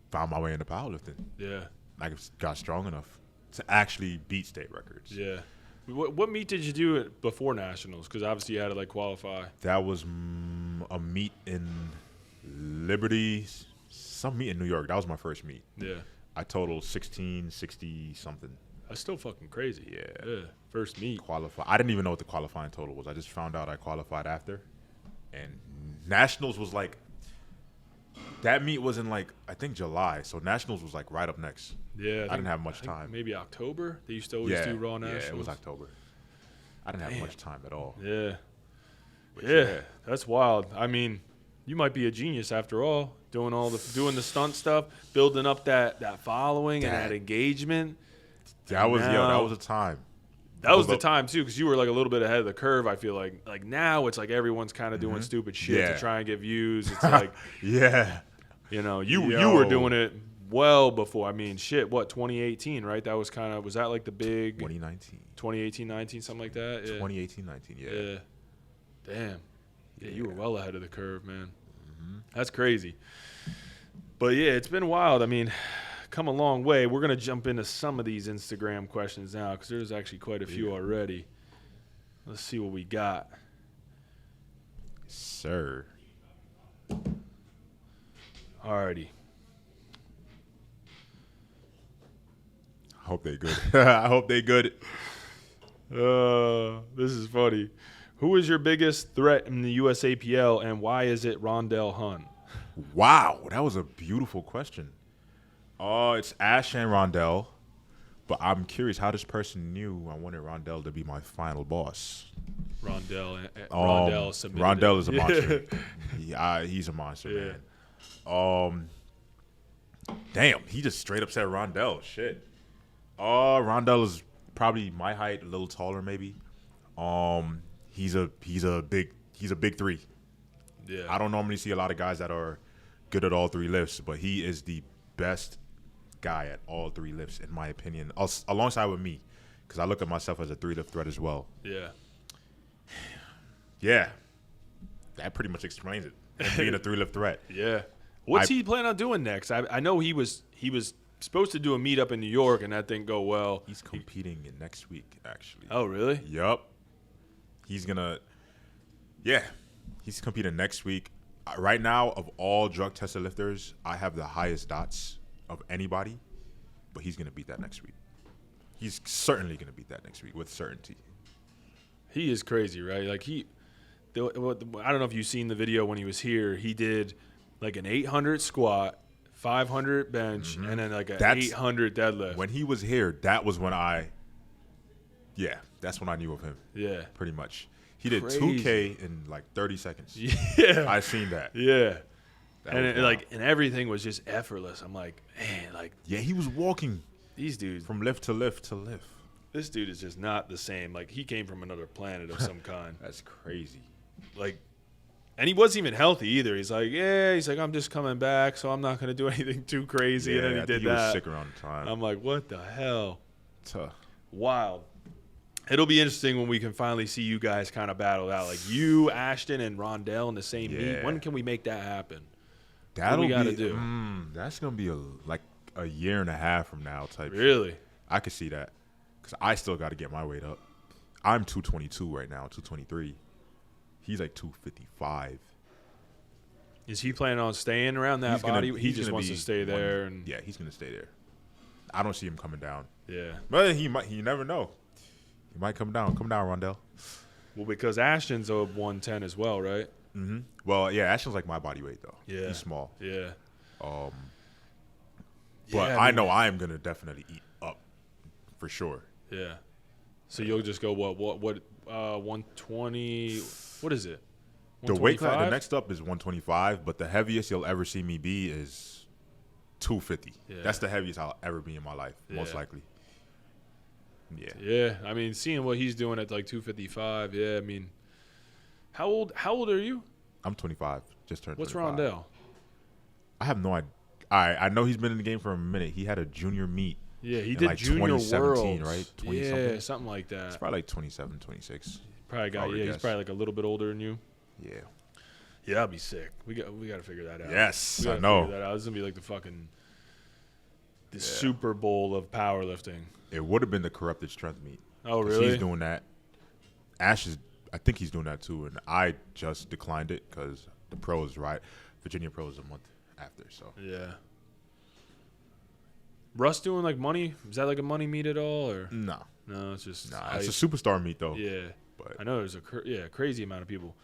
found my way into powerlifting. Yeah, I got strong enough to actually beat state records. Yeah. What meet did you do before nationals? Because obviously you had to like qualify. That was a meet in Liberty, some meet in New York. That was my first meet. Yeah. I totaled 1660 something. That's still fucking crazy. Yeah. First meet. I didn't even know what the qualifying total was. I just found out I qualified after. And nationals was like, that meet was in like, I think July. So nationals was like right up next. Yeah. I didn't have much time. Maybe October? They used to always do Raw Nationals? Yeah, it was October. I didn't have much time at all. Yeah. Yeah, that's wild. I mean, you might be a genius after all, doing the stunt stuff, building up that following and that engagement. That was a time. That was the time too, because you were like a little bit ahead of the curve. I feel like now it's like everyone's kind of doing stupid shit to try and get views. It's like you know, you were doing it well before. I mean, shit, what, 2018, right? That was was that like the big 2018, 19, something like that? Yeah. 2018, 19, yeah. Damn. Yeah, you were well ahead of the curve, man. Mm-hmm. That's crazy. But yeah, it's been wild. I mean, come a long way. We're going to jump into some of these Instagram questions now because there's actually quite a few already. Let's see what we got. Sir. Alrighty. I hope they good. I hope they good. This is funny. Who is your biggest threat in the USAPL and why is it Rondell Hunt? Wow, that was a beautiful question. It's Ash and Rondell, but I'm curious how this person knew I wanted Rondell to be my final boss. Rondell submitted Rondell it. is a monster. He's a monster, man. Damn, he just straight up said Rondell. Shit. Rondell is probably my height, a little taller maybe. He's a big three. Yeah. I don't normally see a lot of guys that are good at all three lifts, but he is the best guy at all three lifts, in my opinion, alongside with me, because I look at myself as a three-lift threat as well. Yeah. Yeah. That pretty much explains it, him being a three-lift threat. Yeah. What's he planning on doing next? I know he was supposed to do a meetup in New York, and that didn't go well. He's competing next week, actually. Oh, really? Yup. He's competing next week. Right now, of all drug-tested lifters, I have the highest dots of anybody, but he's going to beat that next week. He's certainly going to beat that next week with certainty. He is crazy, right? Like I don't know if you've seen the video when he was here. He did like an 800 squat, 500 bench, and then like an 800 deadlift. When he was here, that was when that's when I knew of him. Yeah. Pretty much. He did Crazy. 2K in like 30 seconds. Yeah. I seen that. Yeah. And everything was just effortless. I'm like, man, like. Yeah, he was walking these dudes from lift to lift to lift. This dude is just not the same. Like, he came from another planet of some kind. That's crazy. Like, and he wasn't even healthy either. He's like, I'm just coming back, so I'm not going to do anything too crazy. Yeah, and then he did he that. was sick around the time. I'm like, what the hell? Tough. Wild. It'll be interesting when we can finally see you guys kind of battle out. Like, you, Ashton, and Rondell in the same meet. When can we make that happen? What do we got to do? That's going to be a year and a half from now type Really? shit. I could see that. Because I still got to get my weight up. I'm 222 right now, 223. He's like 255. Is he planning on staying around that body? He just wants to stay there. Yeah, he's going to stay there. I don't see him coming down. Yeah. But he might. You never know. He might come down. Come down, Rondell. Well, because Ashton's a 110 as well, right? Mm-hmm. Well, yeah, Ashton's like my body weight, though. Yeah. He's small. Yeah. But I know I am going to definitely eat up for sure. Yeah. So you'll just go what 120? What is it? The weight class, the next up is 125, but the heaviest you'll ever see me be is 250. Yeah. That's the heaviest I'll ever be in my life, most likely. Yeah. Yeah. I mean, seeing what he's doing at like 255. Yeah. I mean, how old are you? I'm 25. Just turned. What's 25. Rondell? I have no idea. I know he's been in the game for a minute. He had a junior meet. Yeah, he did like junior 2017, worlds, right? 20 yeah, something like that. It's probably like 27, 26. Probably got he's probably like a little bit older than you. Yeah. Yeah, that'd be sick. We got to figure that out. Yes, I know. Figure that out. This is gonna be like the Super Bowl of powerlifting. It would have been the corrupted strength meet. Oh, really? He's doing that. Ash is. I think he's doing that too, and I just declined it because the pros, right? Virginia pros a month after, so yeah. Russ doing like money? Is that like a money meet at all, or no? It's just it's a superstar meet though. Yeah, but I know there's a crazy amount of people.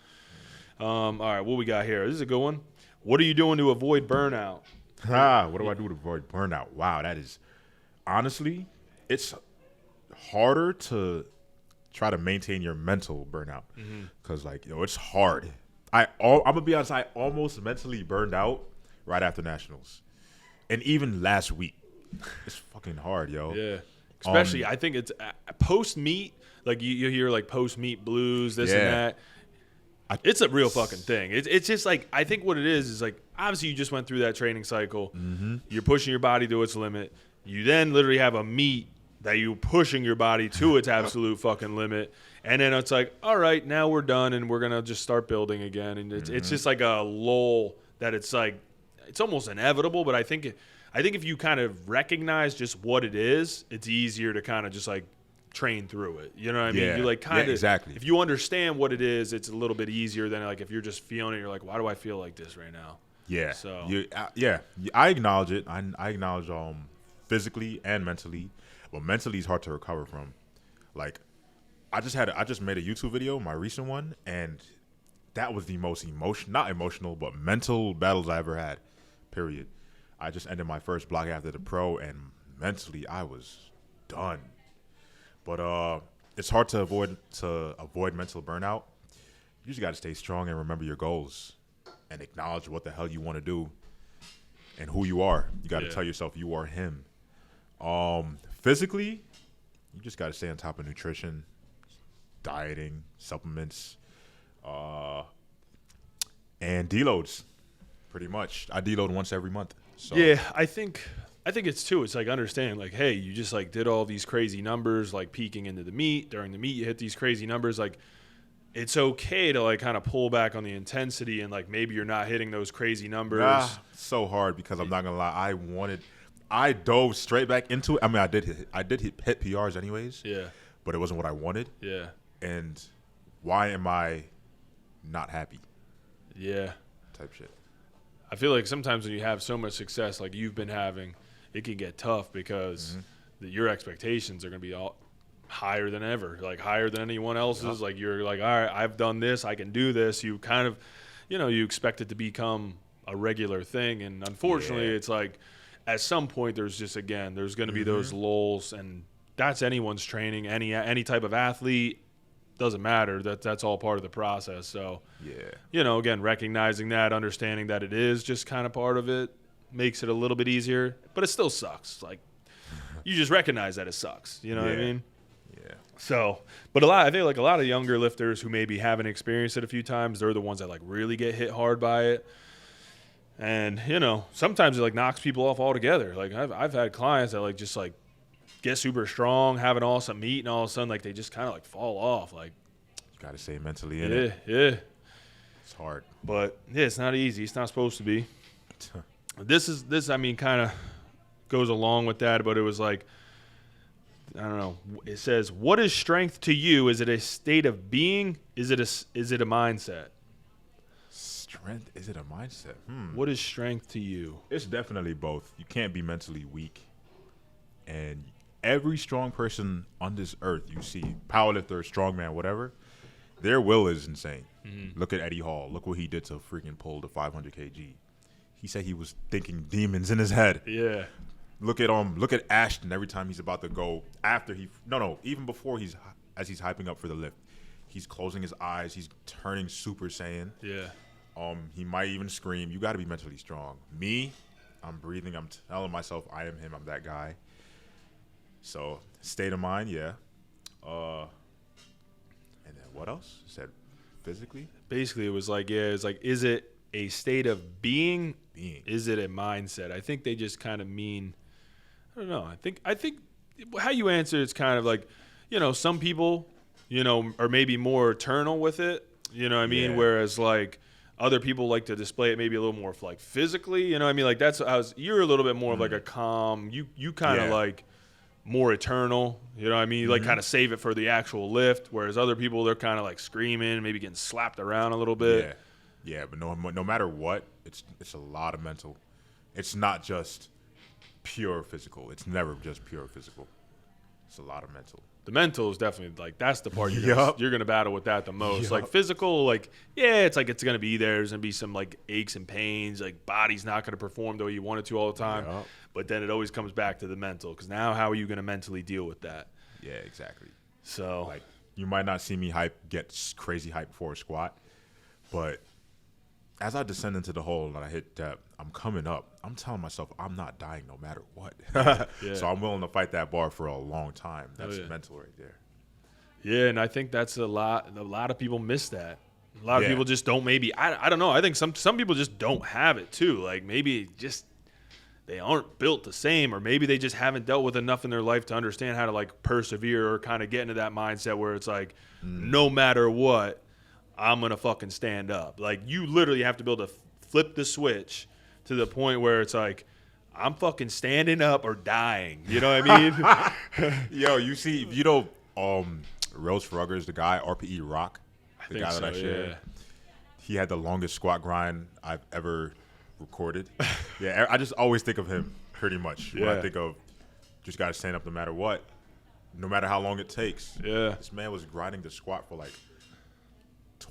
All right, what we got here? This is a good one. What are you doing to avoid burnout? What do I do to avoid burnout? Wow, that is honestly, it's harder to try to maintain your mental burnout because it's hard. I'm gonna be honest. I almost mentally burned out right after nationals, and even last week. It's fucking hard, yo. Yeah. Especially, I think it's post meet. Like you hear like post meet blues, this and that. It's a real fucking thing. It's just like I think what it is like obviously you just went through that training cycle. Mm-hmm. You're pushing your body to its limit. You then literally have a meet that you're pushing your body to its absolute fucking limit, and then it's like, all right, now we're done, and we're gonna just start building again. And it's just like a lull that it's like it's almost inevitable. But I think if you kind of recognize just what it is, it's easier to kind of just like train through it. You know what I mean? You like kind of exactly. If you understand what it is, it's a little bit easier than like if you're just feeling it. You're like, why do I feel like this right now? Yeah. So I acknowledge it. I acknowledge physically and mentally, but mentally is hard to recover from. Like I just made a YouTube video, my recent one, and that was the most not emotional, but mental battles I ever had, period. I just ended my first block after the pro, and mentally I was done. But it's hard to avoid mental burnout. You just got to stay strong and remember your goals and acknowledge what the hell you want to do and who you are. You got to tell yourself you are him. Physically, you just got to stay on top of nutrition, dieting, supplements, and deloads. Pretty much, I deload once every month. So. Yeah, I think it's too. It's like understanding, like, hey, you just like did all these crazy numbers, like peaking into the meet. During the meet, you hit these crazy numbers. Like, it's okay to like kind of pull back on the intensity, and like maybe you're not hitting those crazy numbers. So hard because I'm not gonna lie. I dove straight back into it. I mean, I did hit PRs anyways. Yeah. But it wasn't what I wanted. Yeah. And why am I not happy? Yeah. Type shit. I feel like sometimes when you have so much success like you've been having, it can get tough because your expectations are going to be all higher than ever, like higher than anyone else's. Like you're like, all right, I've done this, I can do this. You kind of, you expect it to become a regular thing. And unfortunately, it's like at some point there's going to be those lulls, and that's anyone's training, any type of athlete. Doesn't matter. That's all part of the process. So, again, recognizing that, understanding that it is just kind of part of it makes it a little bit easier, but it still sucks. Like, you just recognize that it sucks. You know what I mean? Yeah. So, but I feel like a lot of younger lifters who maybe haven't experienced it a few times, they're the ones that like really get hit hard by it. And, sometimes it like knocks people off altogether. Like I've had clients that like just like get super strong, have an awesome meet, and all of a sudden, like, they just kind of, like, fall off. Like, you got to stay mentally in it. Yeah. It's hard. But, yeah, it's not easy. It's not supposed to be. This, I mean, kind of goes along with that, but it was like, I don't know. It says, what is strength to you? Is it a state of being? Is it a mindset? Strength? Is it a mindset? What is strength to you? It's definitely both. You can't be mentally weak. And every strong person on this earth, you see, powerlifter, strongman, whatever, their will is insane. Look at Eddie Hall. Look what he did to freaking pull the 500 kg. He said he was thinking demons in his head. Yeah. Look at Ashton every time he's about to go after even before as he's hyping up for the lift. He's closing his eyes. He's turning Super Saiyan. Yeah. He might even scream. You got to be mentally strong. Me, I'm breathing. I'm telling myself I am him. I'm that guy. So, state of mind, yeah. And then what else? You said physically? Basically, it was like, is it a state of being? Is it a mindset? I think they just kind of mean, I don't know. I think how you answer it's kind of like, some people, are maybe more eternal with it. You know what I mean? Yeah. Whereas, like, other people like to display it maybe a little more, like, physically. You know what I mean? Like, you're a little bit more of, like, a calm, you kind of, like, more eternal, you know what I mean? You like kind of save it for the actual lift, whereas other people, they're kind of like screaming, maybe getting slapped around a little bit. Yeah, but no matter what, it's a lot of mental. It's not just pure physical. It's never just pure physical. It's a lot of mental. The mental is definitely like that's the part you're gonna battle with that the most. Like physical, like it's like it's gonna be there. There's gonna be some like aches and pains. Like body's not gonna perform the way you want it to all the time. But then it always comes back to the mental, because now how are you gonna mentally deal with that? Yeah, exactly. So like you might not see me get crazy hype before a squat, but as I descend into the hole and I hit depth, I'm coming up. I'm telling myself I'm not dying no matter what. So I'm willing to fight that bar for a long time. That's mental right there. Yeah, and I think that's a lot of people miss that. A lot of people just don't I don't know. I think some people just don't have it too. Like maybe just they aren't built the same, or maybe they just haven't dealt with enough in their life to understand how to like persevere or kind of get into that mindset where it's like no matter what, I'm going to fucking stand up. Like, you literally have to be able to flip the switch to the point where it's like, I'm fucking standing up or dying. You know what I mean? Yo, you see, Rose Ruggers, the guy, RPE Rock, the guy that I shared. He had the longest squat grind I've ever recorded. I just always think of him pretty much when I think of just got to stand up no matter what, no matter how long it takes. Yeah. This man was grinding the squat for like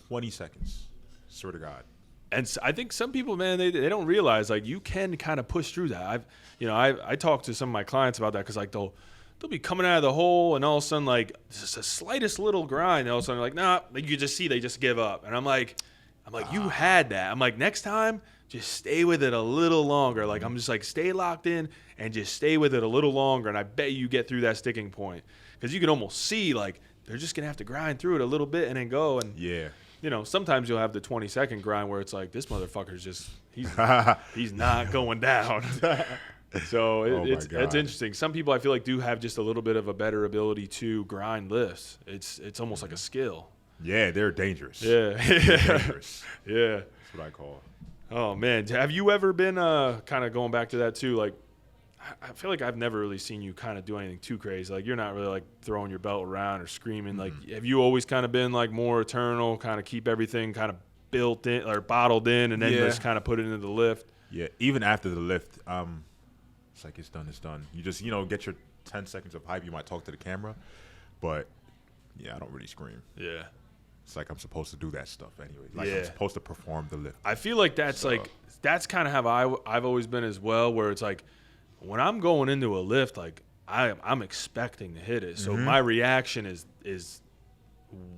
20 seconds. Swear to God. And I think some people, man, they don't realize like you can kind of push through that. I talk to some of my clients about that because like they'll be coming out of the hole and all of a sudden like just the slightest little grind, and all of a sudden like nah, like you just see they just give up, and I'm like you had that. I'm like next time just stay with it a little longer. Like I'm just like stay locked in and just stay with it a little longer, and I bet you get through that sticking point because you can almost see like they're just gonna have to grind through it a little bit and then go and Yeah. You know, sometimes you'll have the 20-second grind where it's like, this motherfucker's just, he's not going down. So it's interesting. Some people I feel like do have just a little bit of a better ability to grind lifts. It's almost like a skill. Yeah, they're dangerous. Yeah. They're dangerous. Yeah. That's what I call it. Oh, man. Have you ever been kind of going back to that too? Like, I feel like I've never really seen you kind of do anything too crazy. Like, you're not really, like, throwing your belt around or screaming. Like, have you always kind of been, like, more eternal, kind of keep everything kind of built in or bottled in and then just kind of put it into the lift? Yeah, even after the lift, it's like it's done, it's done. You just, get your 10 seconds of hype. You might talk to the camera. But, yeah, I don't really scream. Yeah. It's like I'm supposed to do that stuff anyway. Like I'm supposed to perform the lift. I feel like that's that's kind of how I've always been as well, where it's like, when I'm going into a lift, like I'm expecting to hit it. So my reaction is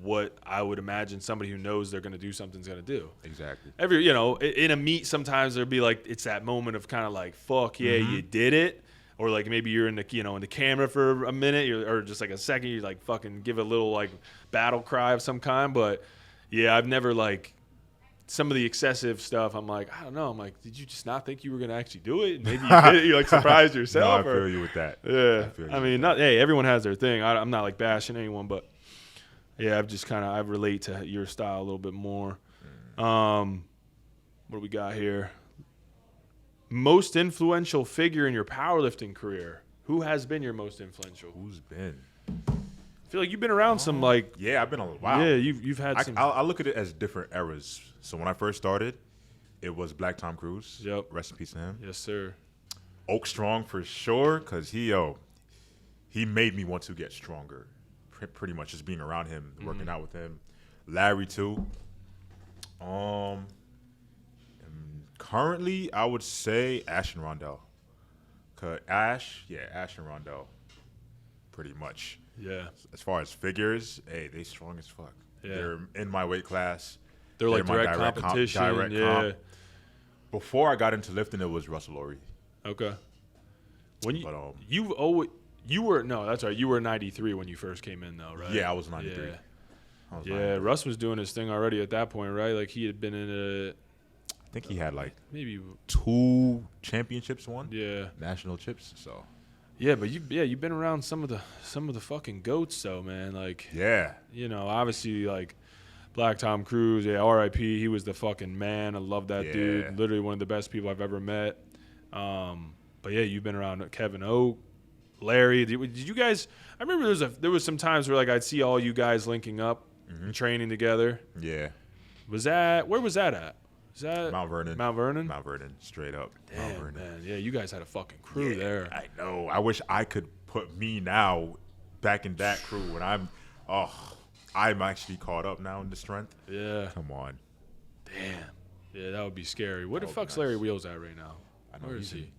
what I would imagine somebody who knows they're going to do something's going to do. Exactly. In a meet, sometimes there'll be like, it's that moment of kind of like, fuck yeah, you did it. Or like maybe you're in the camera for a minute or just like a second, you like fucking give a little like battle cry of some kind. But yeah, I've never like, some of the excessive stuff, I'm like, I don't know. I'm like, did you just not think you were going to actually do it? Maybe you did it. You like surprised yourself. No, I feel you with that. Yeah. I mean, hey, everyone has their thing. I'm not like bashing anyone, but yeah, I relate to your style a little bit more. What do we got here? Most influential figure in your powerlifting career. Who has been your most influential? Who's been? I feel like you've been around some like. Yeah, I've been a while. Yeah, you've had some. I look at it as different eras. So when I first started, it was Black Tom Cruise. Yep. Rest in peace to him. Yes, sir. Oak Strong for sure, because he made me want to get stronger. Pretty much just being around him, working out with him. Larry too. Currently, I would say Ash and Rondell. Ash and Rondell, pretty much. Yeah. As far as figures, hey, they strong as fuck. Yeah. They're in my weight class. They're like direct competition. Comp. Before I got into lifting, it was Russell Laurie. Okay. When you were that's right. You were 93 when you first came in, though, right? Yeah, I was 93. Yeah. Russ was doing his thing already at that point, right? Like he had been in a. I think he had like maybe 2 championships won. Yeah. National chips. So. Yeah, but you've been around some of the fucking goats, though, man. Like. Yeah. Obviously, like. Black Tom Cruise, yeah, R.I.P. He was the fucking man. I love that dude. Literally one of the best people I've ever met. But yeah, you've been around Kevin Oak, Larry. Did you guys? I remember there was some times where like I'd see all you guys linking up and training together. Yeah. Where was that at? Is that Mount Vernon? Mount Vernon, straight up. Damn, Mount Vernon. man. Yeah, you guys had a fucking crew there. I know. I wish I could put me now back in that crew when I'm actually caught up now in the strength. Yeah. Come on. Damn. Yeah, that would be scary. Where the fuck's Larry Wheels at right now? I know. Where is he?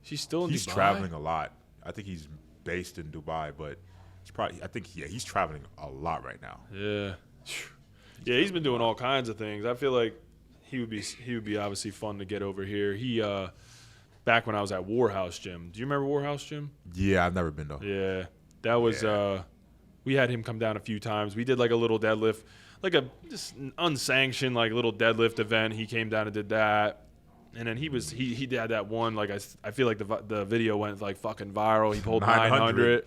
He's still in Dubai? He's traveling a lot. I think he's based in Dubai, but he's traveling a lot right now. Yeah. Yeah, he's been doing all kinds of things. I feel like he would be obviously fun to get over here. He back when I was at Warhouse Gym. Do you remember Warhouse Gym? Yeah, I've never been though. Yeah. That was we had him come down a few times. We did like a little deadlift, like a just an unsanctioned like little deadlift event. He came down and did that, and then he did that one. Like I feel like the video went like fucking viral. He pulled 900.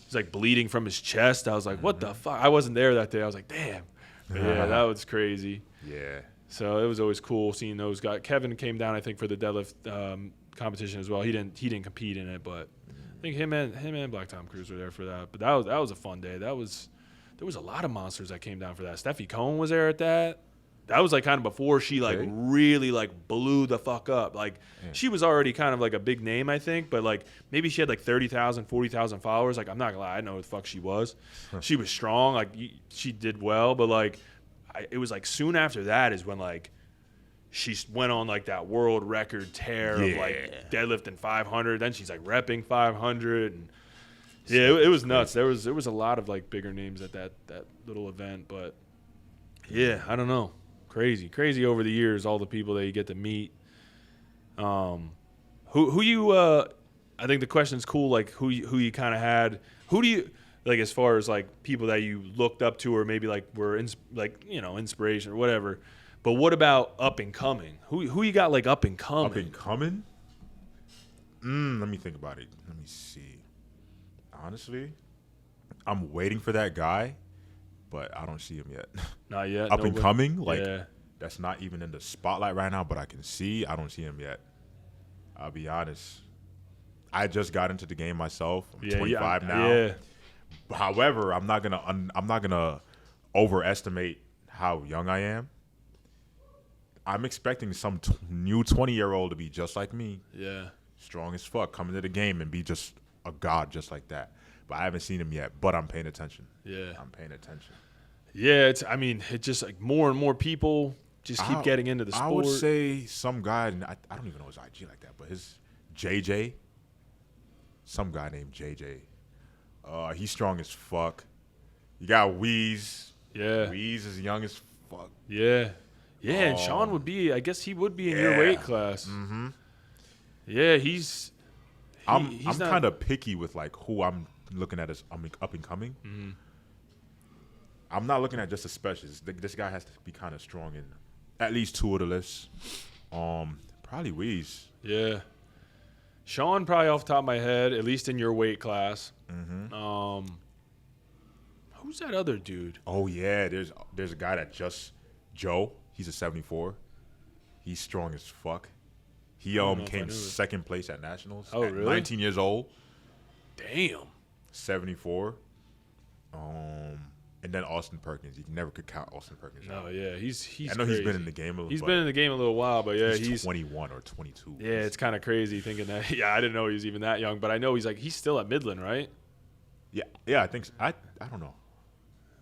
He's like bleeding from his chest. I was like, what the fuck? I wasn't there that day. I was like, damn. But yeah, that was crazy. Yeah. So it was always cool seeing those guys. Kevin came down, I think, for the deadlift competition as well. He didn't compete in it, but. I think him and Black Tom Cruise were there for that. But that was a fun day. There was a lot of monsters that came down for that. Steffi Cohen was there at that. That was like kind of before she like really like blew the fuck up. Like she was already kind of like a big name, I think, but like maybe she had like 30,000, 40,000 followers. Like I'm not gonna lie, I know who the fuck she was. She was strong, like she did well, but like it was like soon after that is when like she went on like that world record tear of like deadlifting 500. Then she's like repping 500, and it was nuts. There was a lot of like bigger names at that little event, but yeah, I don't know, crazy over the years, all the people that you get to meet. Who you I think the question's cool, like who you kind of had. Who do you like as far as like people that you looked up to or maybe like were inspiration or whatever? But what about up and coming? Who you got like up and coming? Up and coming? Let me think about it. Let me see. Honestly, I'm waiting for that guy, but I don't see him yet. Not yet. Up and coming? Like, that's not even in the spotlight right now, but I can see. I don't see him yet. I'll be honest. I just got into the game myself. I'm 25 now. Yeah. However, I'm not gonna overestimate how young I am. I'm expecting some new 20-year-old to be just like me. Yeah. Strong as fuck, come into the game and be just a god just like that. But I haven't seen him yet, but I'm paying attention. Yeah. I'm paying attention. Yeah, it's just like more and more people just keep getting into the sport. I would say some guy, I don't even know his IG like that, but his JJ, some guy named JJ. He's strong as fuck. You got Wheeze. Yeah. Wheeze is young as fuck. Yeah. Yeah, and Sean would be, I guess he would be in your weight class. Mm-hmm. Yeah, I'm kind of picky with like who I'm looking at as up and coming. Mm-hmm. I'm not looking at just a specialist. This guy has to be kind of strong in at least two of the lists. Probably Wheeze. Yeah. Sean, probably off the top of my head, at least in your weight class. Mm-hmm. Who's that other dude? Oh yeah, there's a guy that Joe. He's a 74. He's strong as fuck. He came second place at nationals. Oh, at really? 19 years old. Damn. 74. And then Austin Perkins. You never could count Austin Perkins. No, yeah, he's. I know crazy. He's been in the game a little. He's been in the game a little while, but yeah, he's 21 or 22. Yeah, it's kind of crazy thinking that. Yeah, I didn't know he was even that young, but I know he's still at Midland, right? Yeah, I think so. I don't know.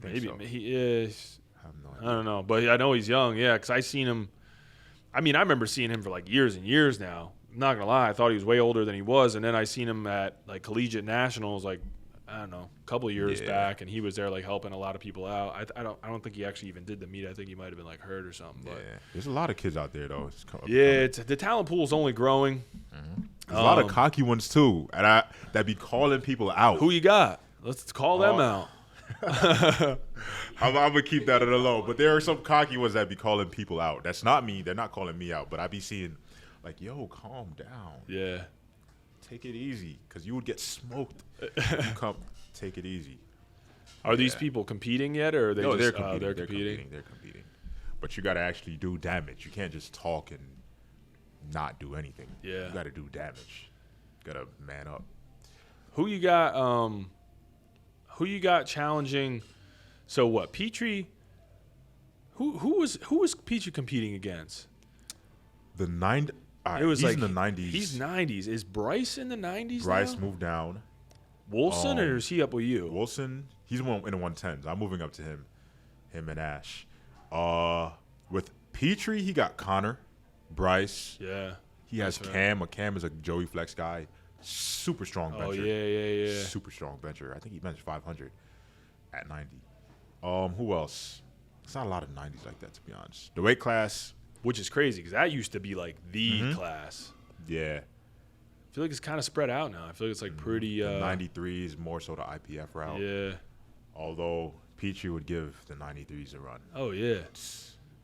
Maybe he is. I don't know, but I know he's young. Yeah, because I seen him. I mean, I remember seeing him for like years and years now. I'm not gonna lie, I thought he was way older than he was, and then I seen him at like collegiate nationals, like I don't know, a couple of years back, and he was there like helping a lot of people out. I don't think he actually even did the meet. I think he might have been like hurt or something. But there's a lot of kids out there though. The talent pool is only growing. Mm-hmm. There's a lot of cocky ones too, and that be calling people out. Who you got? Let's call them out. I'm gonna keep that at a low, but there are some cocky ones that be calling people out. That's not me. They're not calling me out, but I be seeing like, yo, calm down. Yeah, take it easy, because you would get smoked. You come, take it easy. Are these people competing yet, or are they? No, they're competing. They're competing. They're competing. But you got to actually do damage. You can't just talk and not do anything. Yeah, you got to do damage. Got to man up. Who you got? Who you got challenging? So what? Petrie. Who was Petrie competing against? The 90s. It was he's like in the 90s. He's 90s. Is Bryce in the 90s? Bryce now? moved down. Wilson, or is he up with you? Wilson, he's in the 110s. I'm moving up to him and Ash. With Petrie, he got Connor, Bryce. Yeah. He has Cam. Cam is a Joey Flex guy. Super strong bencher. Oh, yeah. Super strong bencher. I think he benched 500 at 90. Who else? It's not a lot of 90s like that, to be honest. The weight class. Which is crazy, because that used to be like the class. Yeah. I feel like it's kind of spread out now. I feel like it's like pretty. The 93 is more so the IPF route. Yeah. Although Petrie would give the 93s a run. Oh yeah.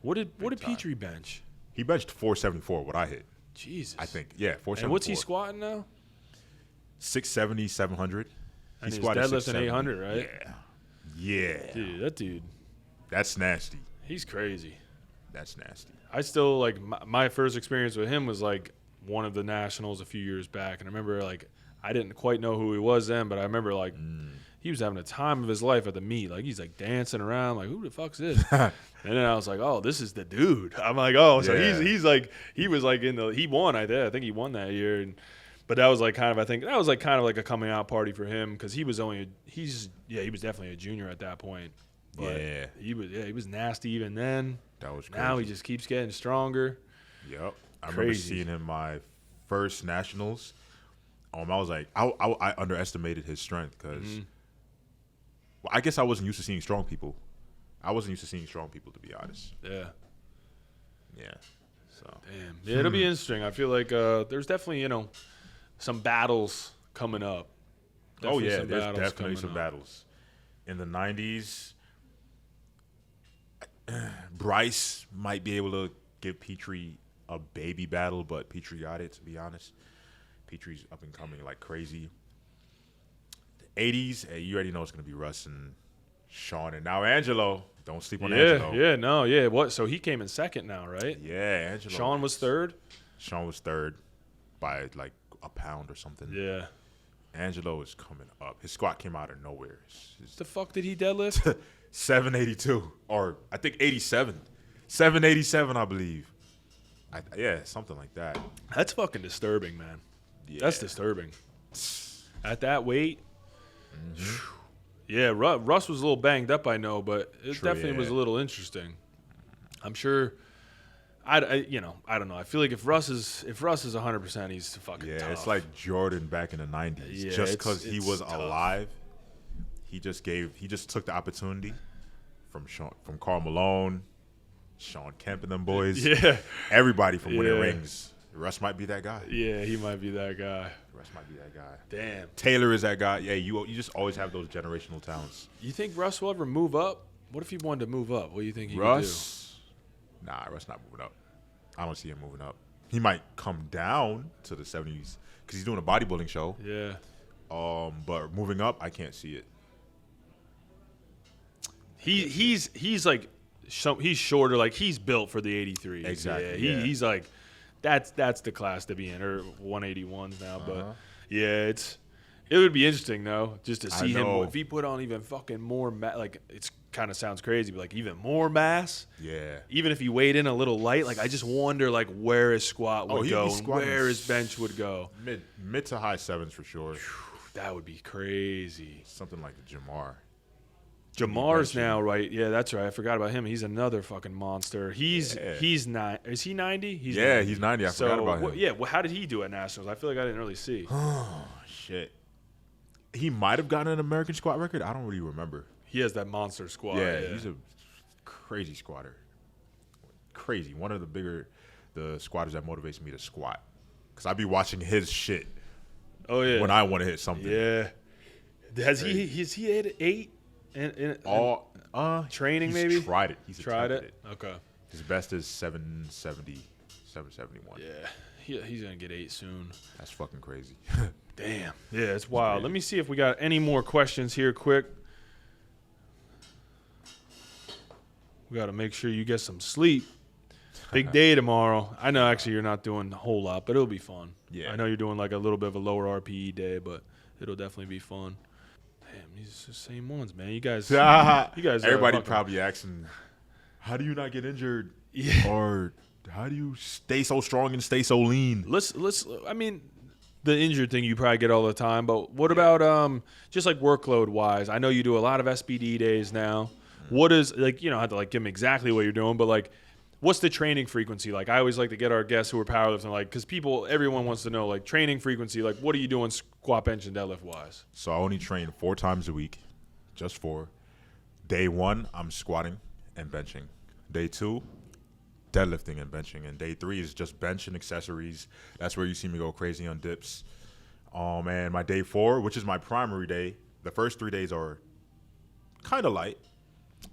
What did Petrie bench? He benched 474. What I hit. Jesus. I think 474. And what's he squatting now? 670, 700. And he's deadlifting 800, right? Yeah. Dude, that dude. That's nasty. He's crazy. That's nasty. I still, like, my first experience with him was, like, one of the nationals a few years back. And I remember, like, I didn't quite know who he was then, but I remember, like, he was having a time of his life at the meet. Like, he's, like, dancing around. Like, who the fuck's this? And then I was like, oh, this is the dude. I'm like, oh, so he's like, he was, like, he won, I think he won that year. But that was, like, kind of, I think, that was, like, kind of like a coming out party for him, because he was definitely a junior at that point. But yeah. He was nasty even then. That was crazy. Now he just keeps getting stronger. Yep. I remember seeing him my first nationals. I was like, I underestimated his strength because well, I guess I wasn't used to seeing strong people. I wasn't used to seeing strong people, to be honest. Yeah. Yeah. So. Damn. Yeah, it'll be interesting. I feel like there's definitely, some battles coming up. Definitely there's definitely some battles. In the 90s, Bryce might be able to give Petrie a baby battle, but Petrie got it, to be honest. Petrie's up and coming like crazy. The 80s, you already know it's going to be Russ and Sean. And now Angelo. Don't sleep on Angelo. What? So he came in second now, right? Yeah, Angelo. Sean was third? Sean was third by like a pound or something. Yeah. Angelo is coming up. His squat came out of nowhere. The fuck did he deadlift? 782 or I think 87. 787, I believe. Something like that. That's fucking disturbing, man. Yeah. That's disturbing. At that weight. Yeah, Russ was a little banged up, I know, but it definitely was a little interesting. I'm sure. I don't know. I feel like if Russ is 100%, he's fucking tough. It's like Jordan back in the 90s. Yeah, just because he was tough. alive, he just took the opportunity from Karl Malone, Sean Kemp and them boys. Yeah. Everybody from winning rings. Russ might be that guy. Yeah, he might be that guy. Russ might be that guy. Damn. Taylor is that guy. Yeah, you just always have those generational talents. You think Russ will ever move up? What if he wanted to move up? What do you think he Russ? Nah, Russ not moving up. I don't see him moving up. He might come down to the 70s because he's doing a bodybuilding show. Yeah. But moving up, I can't see it. He's like he's shorter. Like he's built for the 83s. Exactly. Yeah. He's like that's the class to be in, or 181s now. But yeah, it would be interesting though, just to see him if he put on even fucking more like it's kind of sounds crazy, but like even more mass. Yeah. Even if he weighed in a little light, like I just wonder like where his squat would go and where his bench would go. Mid to high sevens for sure. That would be crazy. Something like the Jamar. Jamar's now, right? Yeah, that's right. I forgot about him. He's another fucking monster. He's not. Is he 90? He's 90. I forgot about him. How did he do at Nationals? I feel like I didn't really see. Oh shit. He might have gotten an American squat record. I don't really remember. He has that monster squat. Yeah, he's a crazy squatter. Crazy. One of the squatters that motivates me to squat. Because I be watching his shit. Oh yeah. When I want to hit something. Yeah. Has he hit 8? Training he's maybe? Tried it. He's tried it. Okay. His best is 770, 771. Yeah. He's going to get 8 soon. That's fucking crazy. Damn. Yeah, it's wild. Let me see if we got any more questions here quick. We got to make sure you get some sleep. Big day tomorrow. I know actually you're not doing a whole lot, but it'll be fun. Yeah. I know you're doing like a little bit of a lower RPE day, but it'll definitely be fun. Damn, these are the same ones, man. You guys. Everybody probably asking, how do you not get injured? Yeah. Or how do you stay so strong and stay so lean? I mean, the injured thing you probably get all the time, but what about just like workload wise? I know you do a lot of SBD days now. What is like, you don't have to like give them exactly what you're doing, but like, what's the training frequency? Like, I always like to get our guests who are powerlifting, like, because everyone wants to know, like, training frequency. Like, what are you doing squat, bench, and deadlift wise? So I only train 4 times a week, just 4. Day 1, I'm squatting and benching. Day 2, deadlifting and benching. And day 3 is just bench and accessories. That's where you see me go crazy on dips. And my day 4, which is my primary day, the first 3 days are kind of light.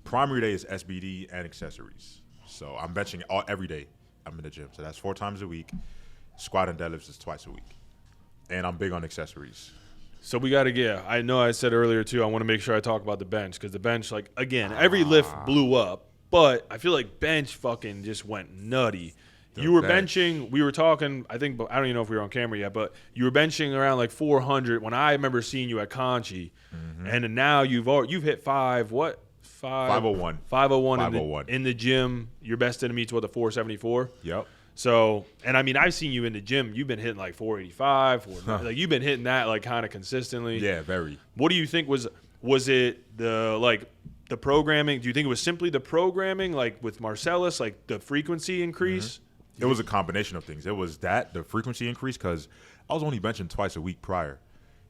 Primary day is SBD and accessories. So I'm benching every day. I'm in the gym. So that's 4 times a week. Squat and deadlifts is twice a week. And I'm big on accessories. So we got to I know I said earlier, too, I want to make sure I talk about the bench. Because the bench, like, again, every lift blew up. But I feel like bench fucking just went nutty. You were benching, we were talking, I don't even know if we were on camera yet, but you were benching around like 400 when I remember seeing you at Conchi. Mm-hmm. And now you've hit 501. 501 in the gym. Your best enemy's what, the 474? Yep. So, and I mean, I've seen you in the gym. You've been hitting like 485. Like you've been hitting that like kind of consistently. Yeah, very. What do you think was it the the programming? Do you think it was simply the programming, like with Marcellus, like the frequency increase? It was a combination of things. It was the frequency increase, because I was only benching twice a week prior.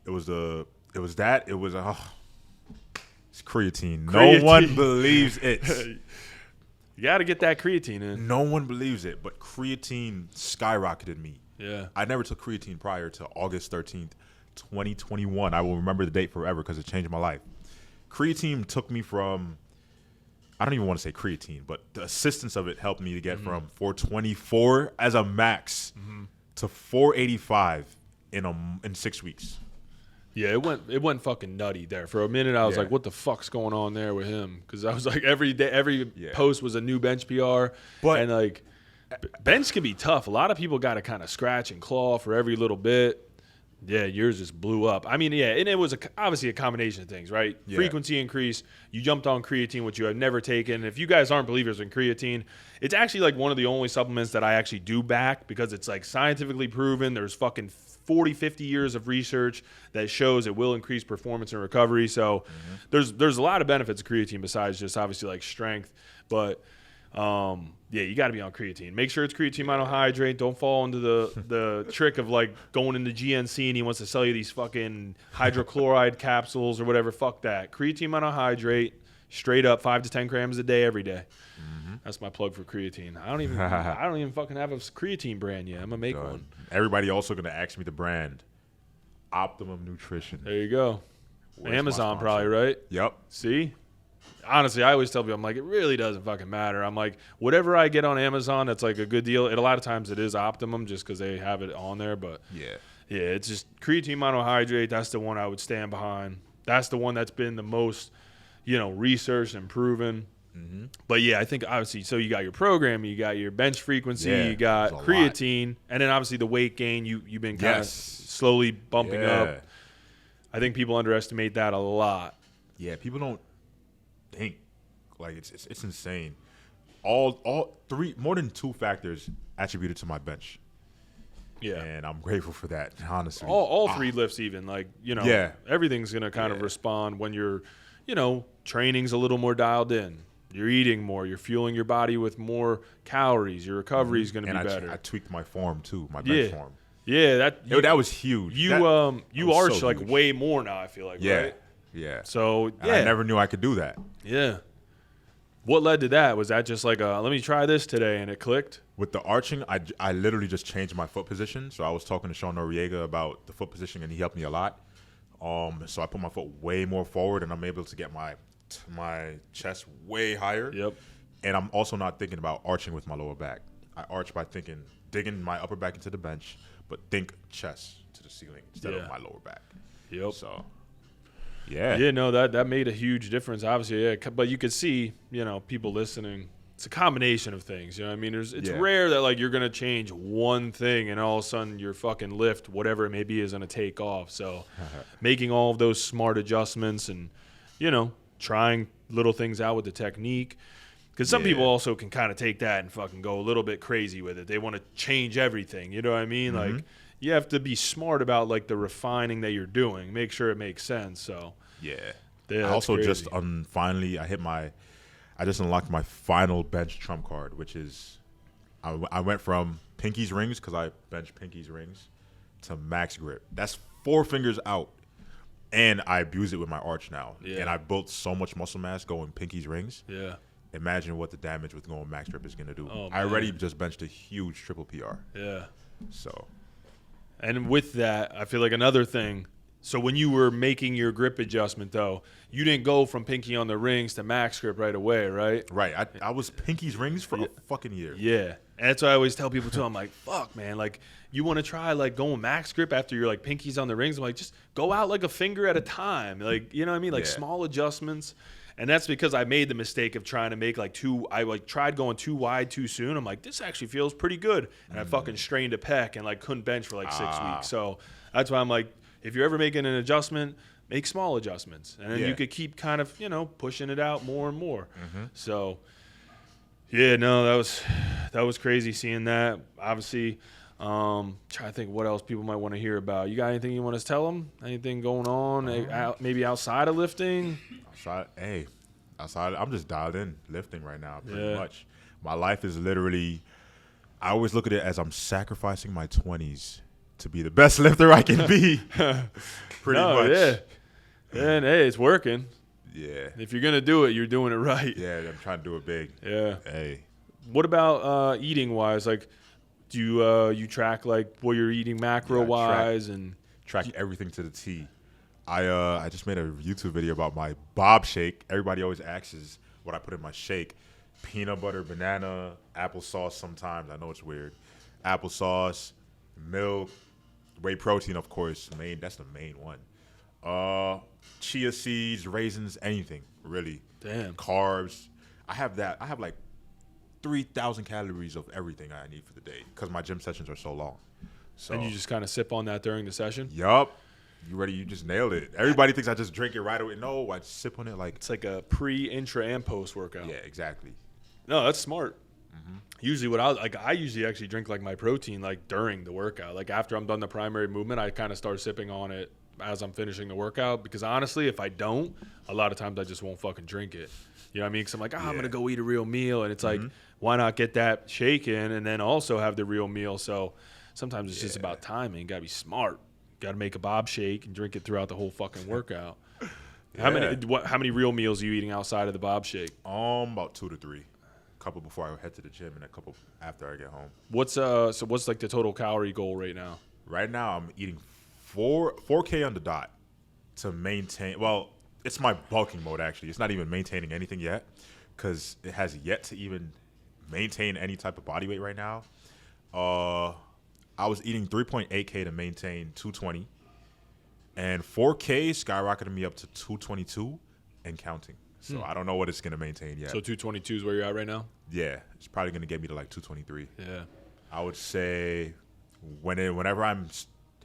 It was it's creatine. No one believes it. You got to get that creatine in. No one believes it, but creatine skyrocketed me. Yeah. I never took creatine prior to August 13th, 2021. I will remember the date forever because it changed my life. Creatine took me from, I don't even want to say creatine, but the assistance of it helped me to get from 424 as a max to 485 in 6 weeks. Yeah, it went fucking nutty there. For a minute, I was like, what the fuck's going on there with him? Because I was like, every day, every post was a new bench PR. And like, bench can be tough. A lot of people got to kind of scratch and claw for every little bit. Yeah, yours just blew up. I mean, yeah, and it was obviously a combination of things, right? Yeah. Frequency increase. You jumped on creatine, which you have never taken. If you guys aren't believers in creatine, it's actually like one of the only supplements that I actually do back, because it's like scientifically proven. There's fucking 40, 50 years of research that shows it will increase performance and recovery. So there's a lot of benefits of creatine besides just obviously like strength. But yeah, you got to be on creatine. Make sure it's creatine monohydrate. Don't fall into the trick of like going into GNC and he wants to sell you these fucking hydrochloride capsules or whatever. Fuck that. Creatine monohydrate, straight up 5 to 10 grams a day every day. That's my plug for creatine. I don't even fucking have a creatine brand yet. I'm gonna make one. Everybody also gonna ask me the brand. Optimum Nutrition. There you go. Amazon probably, right? Yep. See? Honestly, I always tell people, I'm like, it really doesn't fucking matter. I'm like, whatever I get on Amazon that's like a good deal, a lot of times it is Optimum just because they have it on there. But yeah, it's just creatine monohydrate. That's the one I would stand behind. That's the one that's been the most, researched and proven. But yeah, I think obviously, so you got your program, you got your bench frequency, you got creatine, and then obviously the weight gain, you've been kind of slowly bumping up. I think people underestimate that a lot. Yeah, people don't think, like, it's insane. All three, more than 2 factors attributed to my bench. Yeah, and I'm grateful for that, honestly. All 3 lifts, even everything's gonna kind of respond when you're, training's a little more dialed in. You're eating more. You're fueling your body with more calories. Your recovery is going to be better. I tweaked my form too, my bench form. Yeah, that was huge. You arch so like way more now, I feel like. Right? Yeah. So I never knew I could do that. Yeah. What led to that? Was that just like let me try this today and it clicked? With the arching, I literally just changed my foot position. So I was talking to Sean Noriega about the foot position, and he helped me a lot. So I put my foot way more forward, and I'm able to get my chest way higher. Yep. And I'm also not thinking about arching with my lower back. I arch by digging my upper back into the bench, but think chest to the ceiling instead of my lower back. Yep. So, yeah, no, that made a huge difference, obviously. Yeah, but you could see, people listening. It's a combination of things. You know what I mean? It's rare that like you're gonna change one thing and all of a sudden your fucking lift, whatever it may be, is gonna take off. So, making all of those smart adjustments and trying little things out with the technique, because some people also can kind of take that and fucking go a little bit crazy with it. They want to change everything. You know what I mean? Like, you have to be smart about like the refining that you're doing. Make sure it makes sense. So I also crazy. I just unlocked my final bench trump card, which is I went from pinkies rings, because I bench pinkies rings, to max grip. That's 4 fingers out. And I abuse it with my arch now. Yeah. And I built so much muscle mass going pinkies rings. Yeah. Imagine what the damage with going max grip is going to do. Oh, I already just benched a huge triple PR. Yeah. So. And with that, I feel like another thing. So when you were making your grip adjustment, though, you didn't go from pinky on the rings to max grip right away, right? Right. I was pinkies rings for a fucking year. Yeah. And that's what I always tell people, too. I'm like, fuck, man. Like, you want to try, like, going max grip after you're, like, pinkies on the rings? I'm like, just go out, like, a finger at a time. Like, you know what I mean? Like, small adjustments. And that's because I made the mistake of trying to make, like, tried going too wide too soon. I'm like, this actually feels pretty good. And I fucking strained a pec and, like, couldn't bench for, like, 6 weeks. So that's why I'm like, if you're ever making an adjustment, make small adjustments. And then you could keep kind of, pushing it out more and more. So, yeah, no, that was crazy seeing that. Obviously, trying to think what else people might want to hear about. You got anything you want to tell them? Anything going on? Maybe outside of lifting? Hey, Outside, I'm just dialed in lifting right now, pretty much. My life is literally, I always look at it as I'm sacrificing my 20s to be the best lifter I can be. Pretty much. Yeah. And, hey, it's working. Yeah. If you're going to do it, you're doing it right. Yeah, I'm trying to do it big. Yeah. Hey. What about eating-wise? Like, do you track, like, what you're eating macro-wise? And track everything to the T. I just made a YouTube video about my Bob shake. Everybody always asks what I put in my shake. Peanut butter, banana, applesauce sometimes. I know it's weird. Applesauce, milk, whey protein, of course. That's the main one. Chia seeds, raisins, anything, really. Damn. Carbs. I have like 3,000 calories of everything I need for the day because my gym sessions are so long. So, and you just kind of sip on that during the session? Yup. You ready? You just nailed it. Everybody thinks I just drink it right away. No, I sip on it like. It's like a pre, intra, and post workout. Yeah, exactly. No, that's smart. Mm-hmm. Usually I usually actually drink like my protein like during the workout. Like after I'm done the primary movement, I kind of start sipping on it as I'm finishing the workout because honestly, if I don't, a lot of times I just won't fucking drink it. You know what I mean? Because I'm like, I'm going to go eat a real meal. And it's like, why not get that shake in and then also have the real meal? So sometimes it's just about timing. You got to be smart. Got to make a Bob shake and drink it throughout the whole fucking workout. How many real meals are you eating outside of the Bob shake? About 2 to 3. A couple before I head to the gym and a couple after I get home. What's like the total calorie goal right now? Right now I'm eating 4K on the dot to maintain. Well, it's my bulking mode actually. It's not even maintaining anything yet because it has yet to even maintain any type of body weight right now. I was eating 3.8K to maintain 220, and 4K skyrocketed me up to 222 and counting. So I don't know what it's going to maintain yet. So 222 is where you're at right now? Yeah, it's probably going to get me to like 223. Yeah. I would say whenever I'm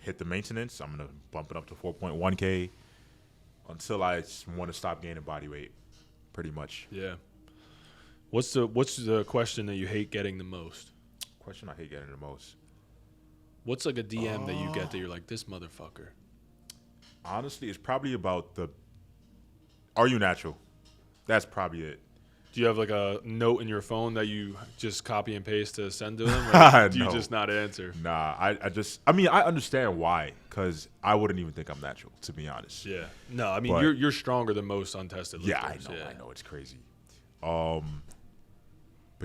hit the maintenance, I'm going to bump it up to 4.1K until I want to stop gaining body weight, pretty much. Yeah. What's the question that you hate getting the most? Question I hate getting the most. What's like a DM that you get that you're like, this motherfucker? Honestly, it's probably about are you natural? That's probably it. Do you have like a note in your phone that you just copy and paste to send to them? Or do you just not answer? Nah, I understand why, because I wouldn't even think I'm natural, to be honest. Yeah. No, I mean, you're stronger than most untested lifters. Yeah, I know. It's crazy. But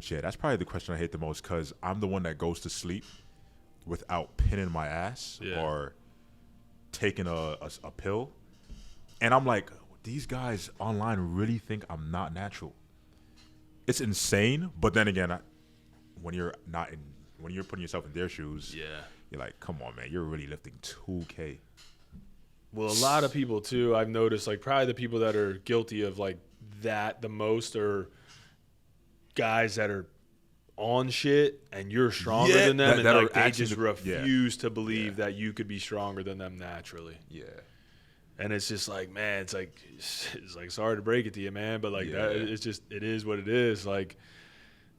yeah, that's probably the question I hate the most because I'm the one that goes to sleep without pinning my ass or taking a pill. And I'm like, these guys online really think I'm not natural. It's insane. But then again, when you're putting yourself in their shoes, you're like, come on, man, you're really lifting 2K. Well, a lot of people too, I've noticed, like probably the people that are guilty of like that the most are guys that are on shit and you're stronger than them, and like they just refuse to believe that you could be stronger than them naturally. Yeah. And it's just like, man, it's like sorry to break it to you, man, but like that, it's just, it is what it is. Like,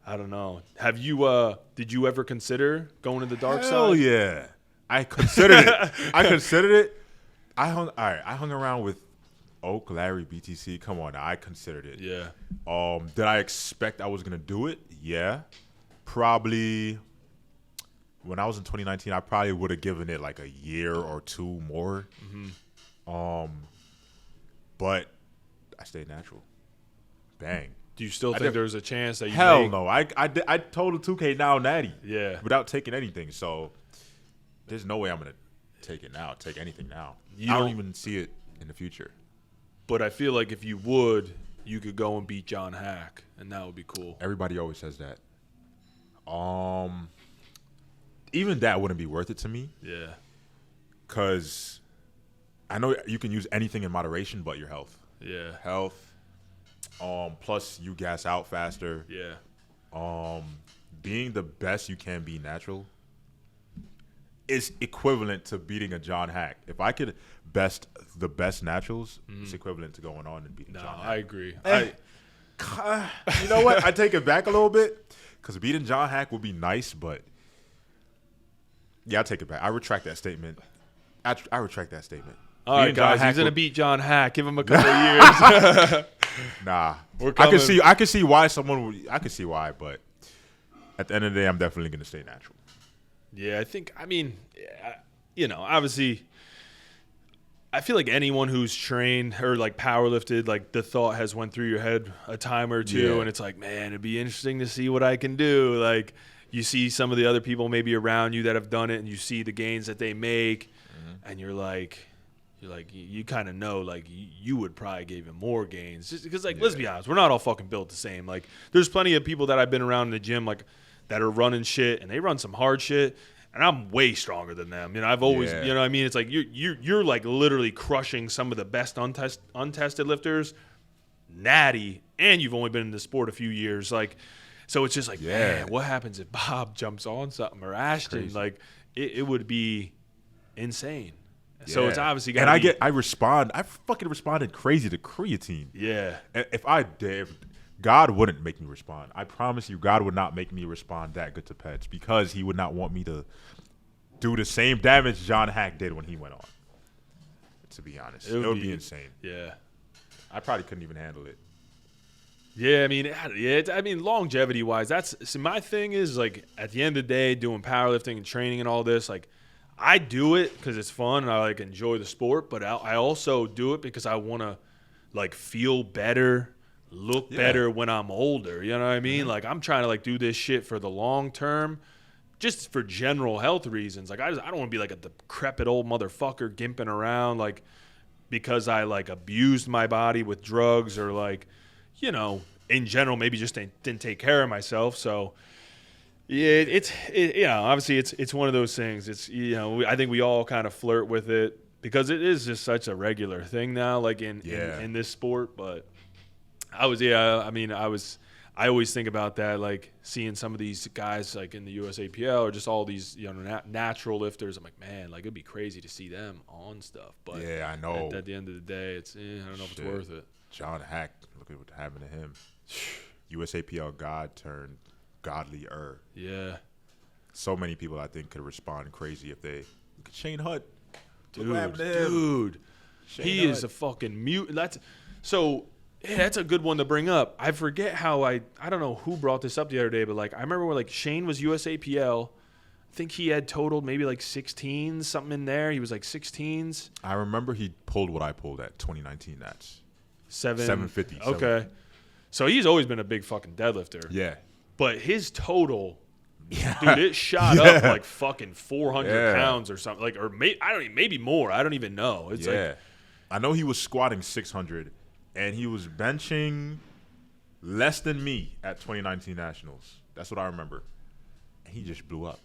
I don't know. Have you did you ever consider going to the dark side? Hell yeah. I considered it. I hung around with Oak, Larry, BTC. Come on, I considered it. Yeah. Did I expect I was gonna do it? Yeah. Probably when I was in 2019, I probably would have given it like a year or two more. But I stayed natural. Bang. Do you still think there's a chance that you Hell no. I told the 2K now natty. Yeah. Without taking anything. So there's no way I'm gonna take anything now. I don't even see it in the future. But I feel like if you would, you could go and beat John Hack, and that would be cool. Everybody always says that. Even that wouldn't be worth it to me. Yeah. Because I know you can use anything in moderation but your health. Yeah. Health. Plus you gas out faster. Yeah. Being the best you can be natural is equivalent to beating a John Hack. If I could the best naturals, it's equivalent to going on and beating John Hack. I agree. You know what? I take it back a little bit because beating John Hack would be nice, but yeah, I take it back. I retract that statement. I retract that statement. All right, guys, he's gonna beat John Hack. Give him a couple of years. Nah, I can see why someone would. I can see why, but at the end of the day, I'm definitely gonna stay natural. Yeah, obviously, I feel like anyone who's trained or like powerlifted, like the thought has went through your head a time or two, and it's like, man, it'd be interesting to see what I can do. Like, you see some of the other people maybe around you that have done it, and you see the gains that they make, and you're like, you kind of know, like, you would probably give him more gains. Just because, like, let's be honest, we're not all fucking built the same. Like, there's plenty of people that I've been around in the gym, like, that are running shit, and they run some hard shit, and I'm way stronger than them. I've always, you know what I mean? It's like you're like literally crushing some of the best untested lifters, natty, and you've only been in the sport a few years. Like, so it's just like, man, what happens if Bob jumps on something or Ashton? Like, it would be insane. Yeah. So it's obviously got to be. I fucking responded crazy to creatine. Yeah. If God wouldn't make me respond. I promise you, God would not make me respond that good to pets because he would not want me to do the same damage John Hack did when he went on. To be honest, it would be insane. Yeah. I probably couldn't even handle it. Yeah, longevity-wise, my thing is, like, at the end of the day, doing powerlifting and training and all this, like, I do it because it's fun and I, like, enjoy the sport, but I also do it because I want to, like, feel better, look better when I'm older. You know what I mean? Like, I'm trying to, like, do this shit for the long term, just for general health reasons. Like, I don't want to be like a decrepit old motherfucker gimping around, like, because I, like, abused my body with drugs or, like, in general, maybe just didn't take care of myself. So, yeah, obviously it's one of those things. It's, I think we all kind of flirt with it because it is just such a regular thing now, like in this sport. But I always think about that, like seeing some of these guys like in the USAPL or just all these natural lifters. I'm like, man, like it'd be crazy to see them on stuff. But yeah, I know. At the end of the day, it's I don't know if it's worth it. John Hack, look at what happened to him. USAPL God turned godlier. Yeah. So many people I think could respond crazy if they look at Shane Hutt. Dude, he is a fucking mute. That's a good one to bring up. I forget how I don't know who brought this up the other day, but like I remember when like Shane was USAPL. I think he had totaled maybe like 16s, something in there. He was like 16s. I remember he pulled what I pulled at 2019. That's 750. Okay. So he's always been a big fucking deadlifter. Yeah. But his total, dude, it shot up like fucking 400 pounds or something. Like, or maybe more. I don't even know. It's like, I know he was squatting 600, and he was benching less than me at 2019 Nationals. That's what I remember. And he just blew up.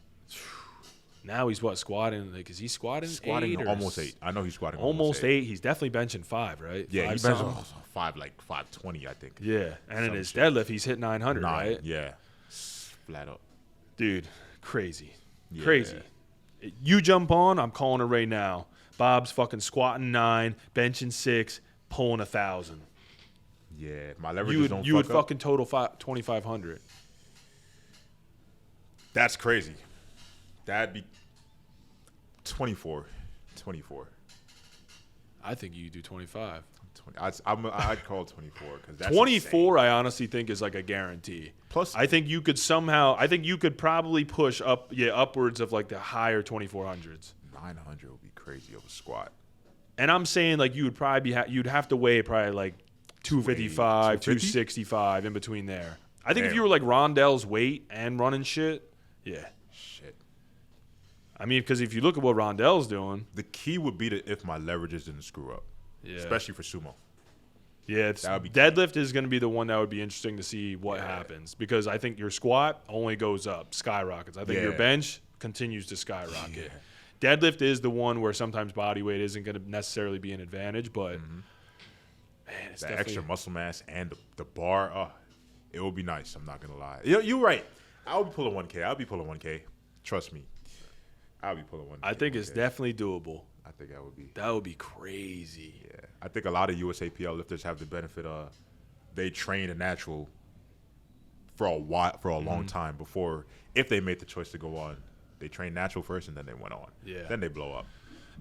Now he's squatting? Like, is he squatting almost 8. I know he's squatting almost 8. He's definitely benching 5, right? Yeah, he benches 5, like 520, I think. Yeah, and in his deadlift, he's hit 900, right? Yeah, flat up. Dude, crazy. Yeah. Crazy. You jump on, I'm calling it right now. Bob's fucking squatting 9, benching 6, pulling 1,000. Yeah, my leverages don't fuck up. You would fucking total 2,500. That's crazy. That'd be 24. I think you do 25. I'd call 24 because that's 24. Insane. I honestly think is like a guarantee. Plus, I think you could probably push up, upwards of like the higher 2400s. 900 would be crazy of a squat. And I'm saying like you would probably you'd have to weigh probably like 255, 265 in between there. I think if you were like Rondell's weight and running shit, yeah. Shit. I mean, because if you look at what Rondell's doing, the key would be if my leverages didn't screw up. Yeah. Especially for sumo. Yeah, deadlift is going to be the one that would be interesting to see what happens because I think your squat only goes up, skyrockets. I think your bench continues to skyrocket. Yeah. Deadlift is the one where sometimes body weight isn't going to necessarily be an advantage, but man, it's the extra muscle mass and the bar, it will be nice. I'm not going to lie. You're right. I'll be pulling 1K. Trust me. I'll be pulling 1K. I think it's definitely doable. I think that would be. That would be crazy. Yeah, I think a lot of USAPL lifters have the benefit of they train a natural for a long time before. If they made the choice to go on, they train natural first and then they went on. Yeah. Then they blow up.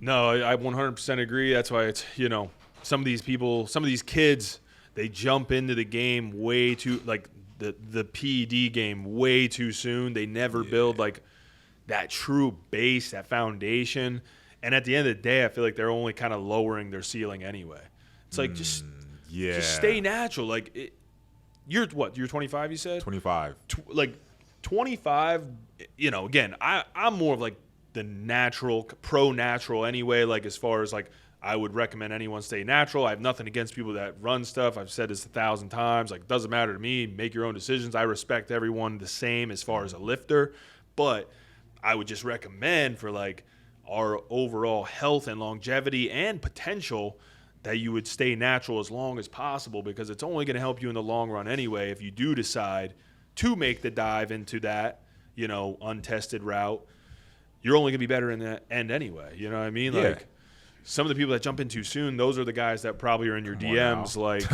No, I 100% agree. That's why it's, you know, some of these people, some of these kids, they jump into the game way too, like the PED game way too soon. They never build like that true base, that foundation. And at the end of the day, I feel like they're only kind of lowering their ceiling anyway. It's like just stay natural. Like you're what? You're 25, you said? 25. Like 25, you know, again, I'm more of like the natural, pro-natural anyway, like as far as like I would recommend anyone stay natural. I have nothing against people that run stuff. I've said this 1,000 times. Like, doesn't matter to me. Make your own decisions. I respect everyone the same as far as a lifter. But I would just recommend for like our overall health and longevity and potential that you would stay natural as long as possible, because it's only going to help you in the long run anyway if you do decide to make the dive into that, you know, untested route. You're only going to be better in the end anyway. You know what I mean? Yeah. Like, some of the people that jump in too soon, those are the guys that probably are in your DMs like,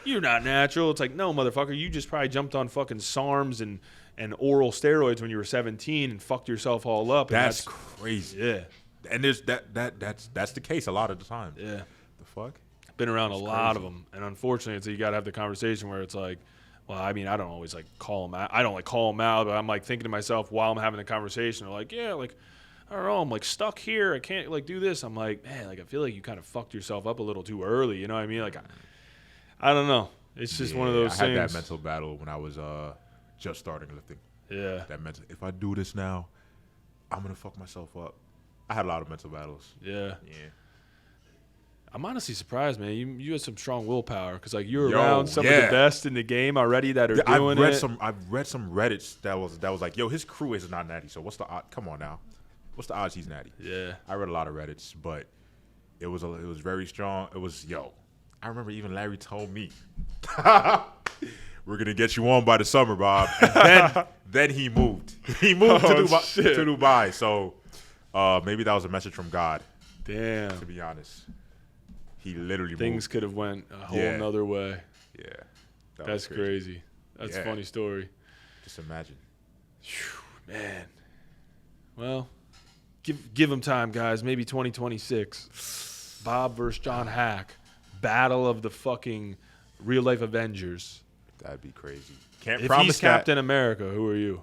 you're not natural. It's like, no, motherfucker, you just probably jumped on fucking SARMs and oral steroids when you were 17 and fucked yourself all up. That's crazy. Yeah. And there's that's the case a lot of the time. Yeah. The fuck? Been around a lot of them. And unfortunately, it's, you got to have the conversation where it's like, well, I mean, I don't always like call them out. I don't like call them out, but I'm like thinking to myself while I'm having the conversation, they're like, yeah, like, I don't know, I'm like stuck here. I can't like do this. I'm like, man, like I feel like you kind of fucked yourself up a little too early. You know what I mean? Like, I don't know. It's just one of those things. I had that mental battle when I was just starting lifting. Yeah. That mental, if I do this now, I'm going to fuck myself up. I had a lot of mental battles. Yeah. Yeah. I'm honestly surprised, man. You had some strong willpower because like you're around some of the best in the game already that are doing it. I've read some Reddits that was like, yo, his crew is not natty. So what's the odd? Come on now. What's the odds he's natty? Yeah. I read a lot of Reddits, but it was very strong. It was, yo, I remember even Larry told me, we're going to get you on by the summer, Bob. And then he moved. He moved to Dubai. So maybe that was a message from God. Damn. To be honest. He literally Things moved. could have went a whole nother way. Yeah. That's crazy. That's a funny story. Just imagine. Whew, man. Well, give him time, guys. Maybe 2026. Bob versus John Hack. Battle of the fucking real life Avengers. That'd be crazy. Can't if promise he's Captain America, who are you?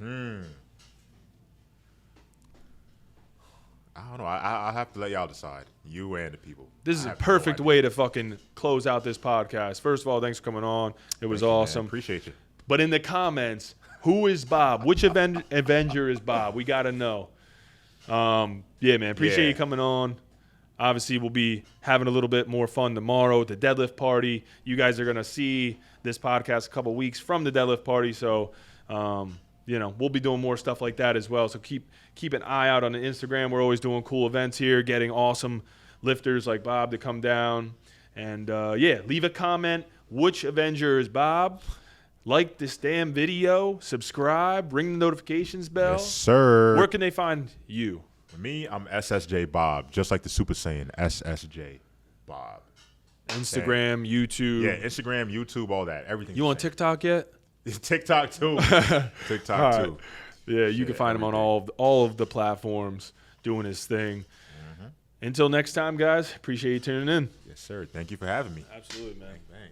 I don't know. I'll have to let y'all decide. You and the people. This is a perfect way to fucking close out this podcast. First of all, thanks for coming on. It was awesome. Man. Appreciate you. But in the comments, who is Bob? Which Avenger is Bob? We got to know. Yeah, man. Appreciate you coming on. Obviously, we'll be having a little bit more fun tomorrow at the deadlift party. You guys are going to see this podcast a couple weeks from the deadlift party. So, you know, we'll be doing more stuff like that as well. So keep an eye out on the Instagram. We're always doing cool events here, getting awesome lifters like Bob to come down. And, yeah, leave a comment. Which Avenger is Bob? Like this damn video. Subscribe. Ring the notifications bell. Yes, sir. Where can they find you? Me, I'm SSJ Bob, just like the Super Saiyan, SSJ Bob. Instagram, YouTube. Yeah, Instagram, YouTube, all that. Everything. You on TikTok yet? TikTok too. TikTok too. Yeah, you can find him on all of the platforms doing his thing. Until next time, guys, appreciate you tuning in. Yes, sir. Thank you for having me. Absolutely, man. Bang, bang.